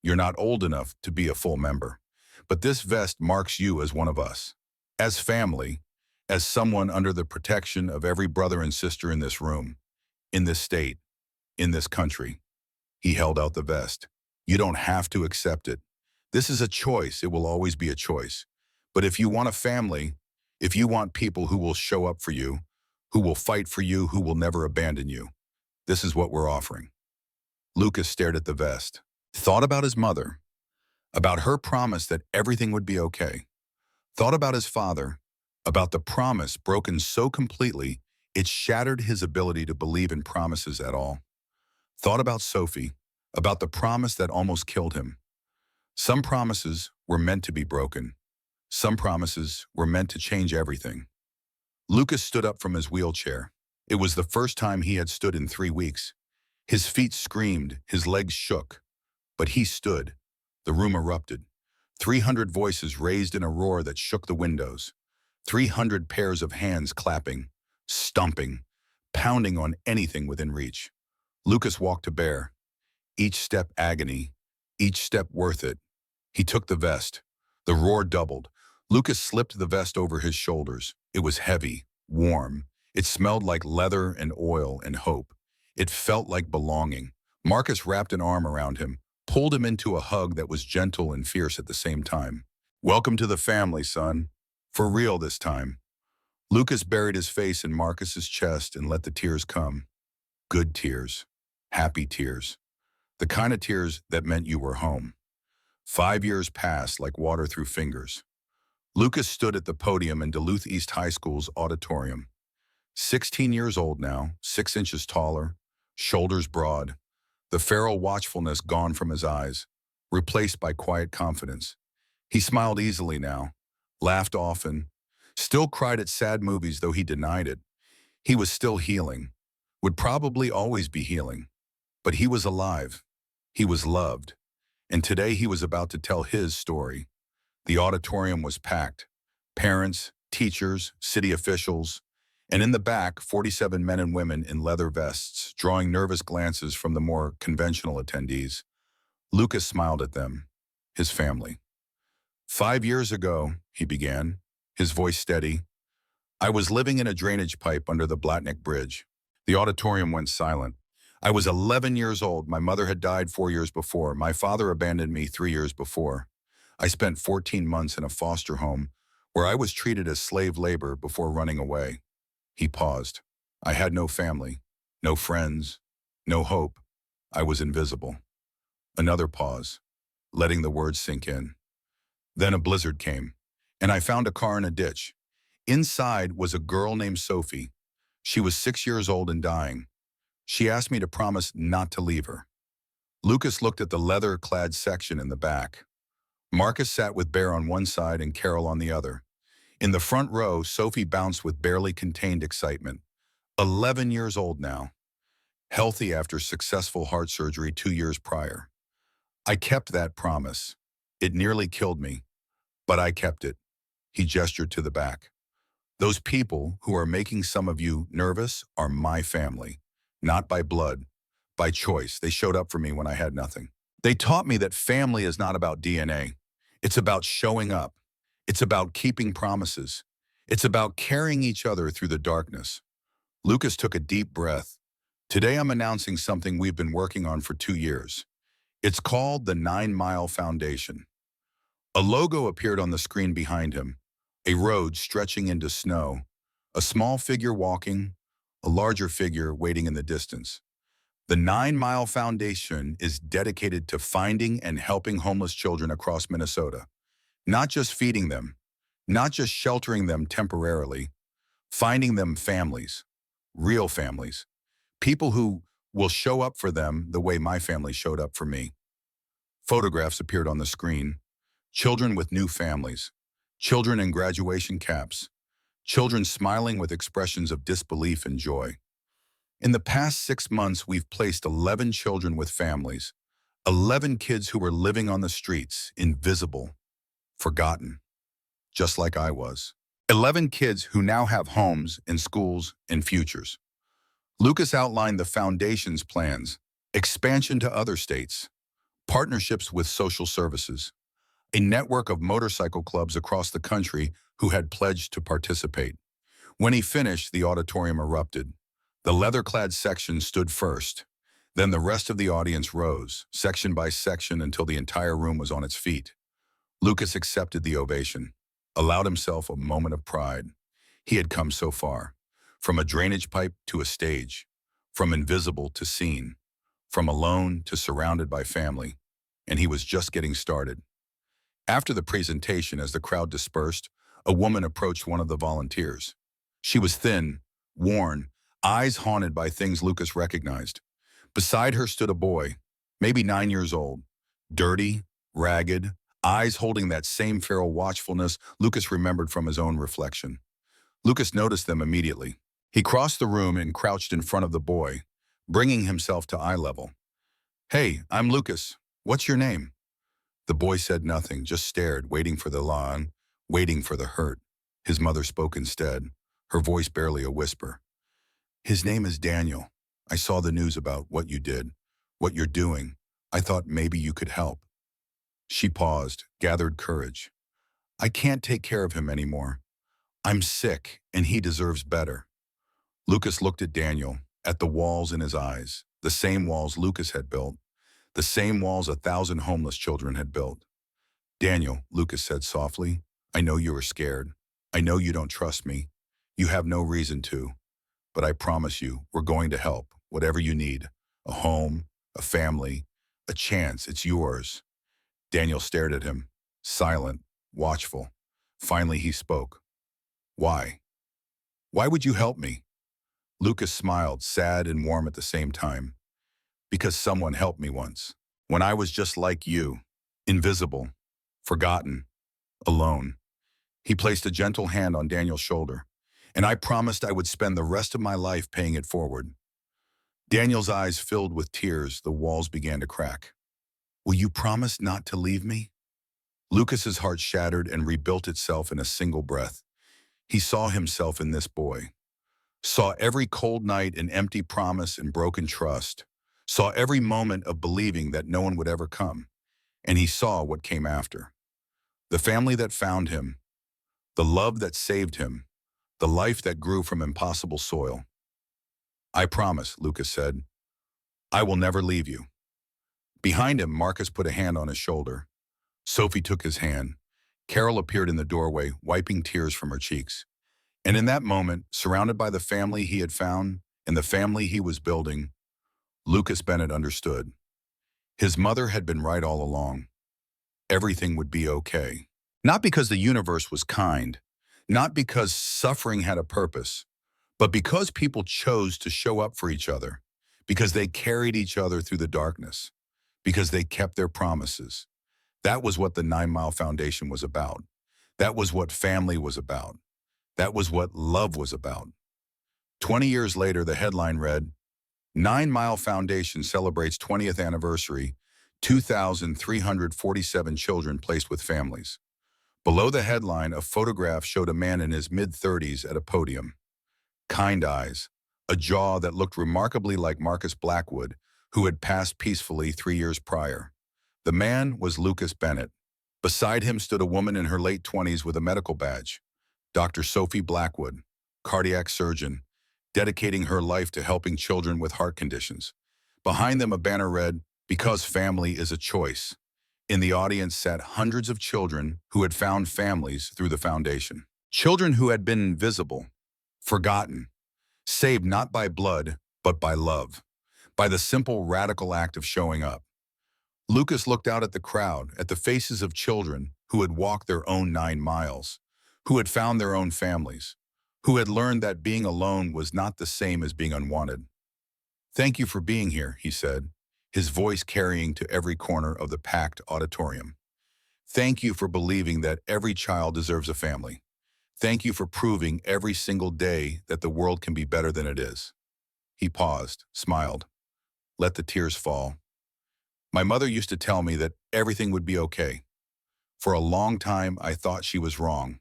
You're not old enough to be a full member. But this vest marks you as one of us. As family, as someone under the protection of every brother and sister in this room, in this state, in this country." He held out the vest. "You don't have to accept it. This is a choice. It will always be a choice. But if you want a family, if you want people who will show up for you, who will fight for you, who will never abandon you, this is what we're offering." Lucas stared at the vest, thought about his mother, about her promise that everything would be okay, thought about his father, about the promise broken so completely it shattered his ability to believe in promises at all, thought about Sophie, about the promise that almost killed him. Some promises were meant to be broken. Some promises were meant to change everything. Lucas stood up from his wheelchair. It was the first time he had stood in 3 weeks. His feet screamed, his legs shook. But he stood. The room erupted. 300 voices raised in a roar that shook the windows. 300 pairs of hands clapping, stomping, pounding on anything within reach. Lucas walked to Bear. Each step agony, each step worth it. He took the vest. The roar doubled. Lucas slipped the vest over his shoulders. It was heavy, warm. It smelled like leather and oil and hope. It felt like belonging. Marcus wrapped an arm around him, pulled him into a hug that was gentle and fierce at the same time. "Welcome to the family, son. For real this time." Lucas buried his face in Marcus's chest and let the tears come. Good tears. Happy tears. The kind of tears that meant you were home. 5 years passed like water through fingers. Lucas stood at the podium in Duluth East High School's auditorium. 16 years old now, 6 inches taller, shoulders broad, the feral watchfulness gone from his eyes, replaced by quiet confidence. He smiled easily now, laughed often, still cried at sad movies though he denied it. He was still healing, would probably always be healing. But he was alive. He was loved. And today he was about to tell his story. The auditorium was packed. Parents, teachers, city officials, and in the back, 47 men and women in leather vests, drawing nervous glances from the more conventional attendees. Lucas smiled at them, his family. 5 years ago, he began, his voice steady, I was living in a drainage pipe under the Blatnik Bridge. The auditorium went silent. I was 11 years old. My mother had died 4 years before. My father abandoned me 3 years before. I spent 14 months in a foster home where I was treated as slave labor before running away. He paused. I had no family, no friends, no hope. I was invisible. Another pause, letting the words sink in. Then a blizzard came, and I found a car in a ditch. Inside was a girl named Sophie. She was 6 years old and dying. She asked me to promise not to leave her. Lucas looked at the leather-clad section in the back. Marcus sat with Bear on one side and Carol on the other. In the front row, Sophie bounced with barely contained excitement. 11 years old now. Healthy after successful heart surgery 2 years prior. I kept that promise. It nearly killed me, but I kept it. He gestured to the back. Those people who are making some of you nervous are my family. Not by blood, by choice. They showed up for me when I had nothing. They taught me that family is not about DNA. It's about showing up. It's about keeping promises. It's about carrying each other through the darkness. Lucas took a deep breath. Today I'm announcing something we've been working on for 2 years. It's called the 9 Mile Foundation. A logo appeared on the screen behind him. A road stretching into snow. A small figure walking. A larger figure waiting in the distance. The 9 Mile Foundation is dedicated to finding and helping homeless children across Minnesota. Not just feeding them, not just sheltering them temporarily, finding them families, real families, people who will show up for them the way my family showed up for me. Photographs appeared on the screen. Children with new families, children in graduation caps, children smiling with expressions of disbelief and joy. In the past 6 months, we've placed 11 children with families, 11 kids who were living on the streets, invisible, forgotten, just like I was. 11 kids who now have homes and schools and futures. Lucas outlined the foundation's plans, expansion to other states, partnerships with social services, a network of motorcycle clubs across the country who had pledged to participate. When he finished, the auditorium erupted. The leather-clad section stood first. Then the rest of the audience rose, section by section, until the entire room was on its feet. Lucas accepted the ovation, allowed himself a moment of pride. He had come so far, from a drainage pipe to a stage, from invisible to seen, from alone to surrounded by family, and he was just getting started. After the presentation, as the crowd dispersed, a woman approached one of the volunteers. She was thin, worn, eyes haunted by things Lucas recognized. Beside her stood a boy, maybe 9 years old, dirty, ragged, eyes holding that same feral watchfulness Lucas remembered from his own reflection. Lucas noticed them immediately. He crossed the room and crouched in front of the boy, bringing himself to eye level. "Hey, I'm Lucas. What's your name?" The boy said nothing, just stared, waiting for the line, waiting for the hurt. His mother spoke instead, her voice barely a whisper. "His name is Daniel. I saw the news about what you did, what you're doing. I thought maybe you could help." She paused, gathered courage. "I can't take care of him anymore. I'm sick, and he deserves better." Lucas looked at Daniel, at the walls in his eyes, the same walls Lucas had built, the same walls 1,000 homeless children had built. "Daniel," Lucas said softly, "I know you are scared. I know you don't trust me. You have no reason to. But I promise you, we're going to help, whatever you need. A home, a family, a chance, it's yours." Daniel stared at him, silent, watchful. Finally he spoke. "Why? Why would you help me?" Lucas smiled, sad and warm at the same time. "Because someone helped me once, when I was just like you, invisible, forgotten, alone." He placed a gentle hand on Daniel's shoulder, "And I promised I would spend the rest of my life paying it forward." Daniel's eyes filled with tears, the walls began to crack. Will you promise not to leave me? Lucas's heart shattered and rebuilt itself in a single breath. He saw himself in this boy, saw every cold night and empty promise and broken trust, saw every moment of believing that no one would ever come, and he saw what came after. The family that found him, the love that saved him, the life that grew from impossible soil. I promise, Lucas said, I will never leave you. Behind him, Marcus put a hand on his shoulder. Sophie took his hand. Carol appeared in the doorway, wiping tears from her cheeks. And in that moment, surrounded by the family he had found and the family he was building, Lucas Bennett understood. His mother had been right all along. Everything would be okay. Not because the universe was kind, not because suffering had a purpose, but because people chose to show up for each other, because they carried each other through the darkness, because they kept their promises. That was what the 9 Mile Foundation was about. That was what family was about. That was what love was about. 20 years later, the headline read, 9 Mile Foundation celebrates 20th anniversary, 2,347 children placed with families. Below the headline, a photograph showed a man in his mid-30s at a podium. Kind eyes, a jaw that looked remarkably like Marcus Blackwood, who had passed peacefully 3 years prior. The man was Lucas Bennett. Beside him stood a woman in her late 20s with a medical badge, Dr. Sophie Blackwood, cardiac surgeon, dedicating her life to helping children with heart conditions. Behind them, a banner read, "Because family is a choice." In the audience sat hundreds of children who had found families through the foundation. Children who had been invisible, forgotten, saved not by blood, but by love, by the simple radical act of showing up. Lucas looked out at the crowd, at the faces of children who had walked their own 9 miles, who had found their own families, who had learned that being alone was not the same as being unwanted. Thank you for being here, he said, his voice carrying to every corner of the packed auditorium. Thank you for believing that every child deserves a family. Thank you for proving every single day that the world can be better than it is. He paused, smiled, let the tears fall. My mother used to tell me that everything would be okay. For a long time, I thought she was wrong.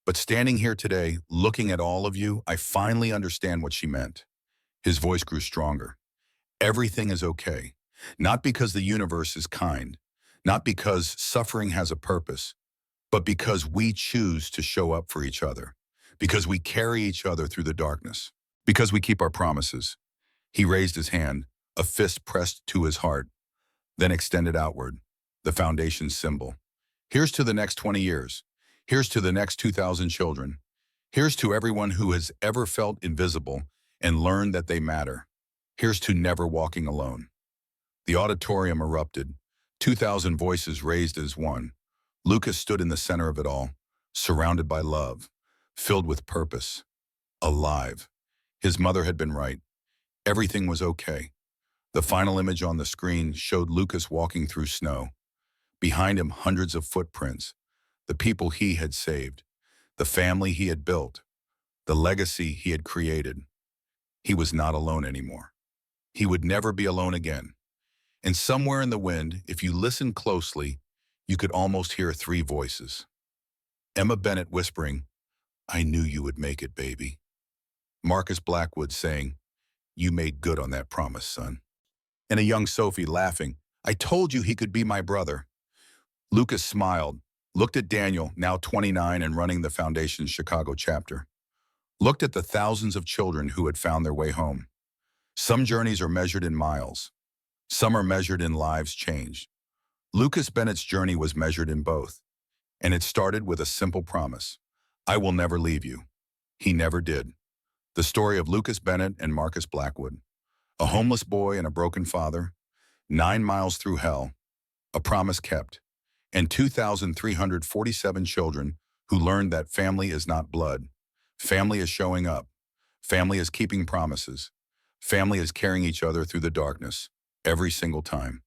But standing here today, looking at all of you, I finally understand what she meant. His voice grew stronger. Everything is okay. Not because the universe is kind, not because suffering has a purpose, but because we choose to show up for each other, because we carry each other through the darkness, because we keep our promises. He raised his hand, a fist pressed to his heart, then extended outward, the foundation's symbol. Here's to the next 20 years. Here's to the next 2,000 children. Here's to everyone who has ever felt invisible and learned that they matter. Here's to never walking alone. The auditorium erupted. 2,000 voices raised as one. Lucas stood in the center of it all, surrounded by love, filled with purpose, alive. His mother had been right. Everything was okay. The final image on the screen showed Lucas walking through snow. Behind him, hundreds of footprints, the people he had saved, the family he had built, the legacy he had created. He was not alone anymore. He would never be alone again. And somewhere in the wind, if you listened closely, you could almost hear 3 voices. Emma Bennett whispering, "I knew you would make it, baby." Marcus Blackwood saying, "You made good on that promise, son." And a young Sophie laughing, "I told you he could be my brother." Lucas smiled, looked at Daniel, now 29 and running the Foundation's Chicago chapter. Looked at the thousands of children who had found their way home. Some journeys are measured in miles. Some are measured in lives changed. Lucas Bennett's journey was measured in both. And it started with a simple promise. I will never leave you. He never did. The story of Lucas Bennett and Marcus Blackwood. A homeless boy and a broken father. 9 miles through hell. A promise kept. And 2,347 children who learned that family is not blood. Family is showing up. Family is keeping promises. Family is carrying each other through the darkness, every single time.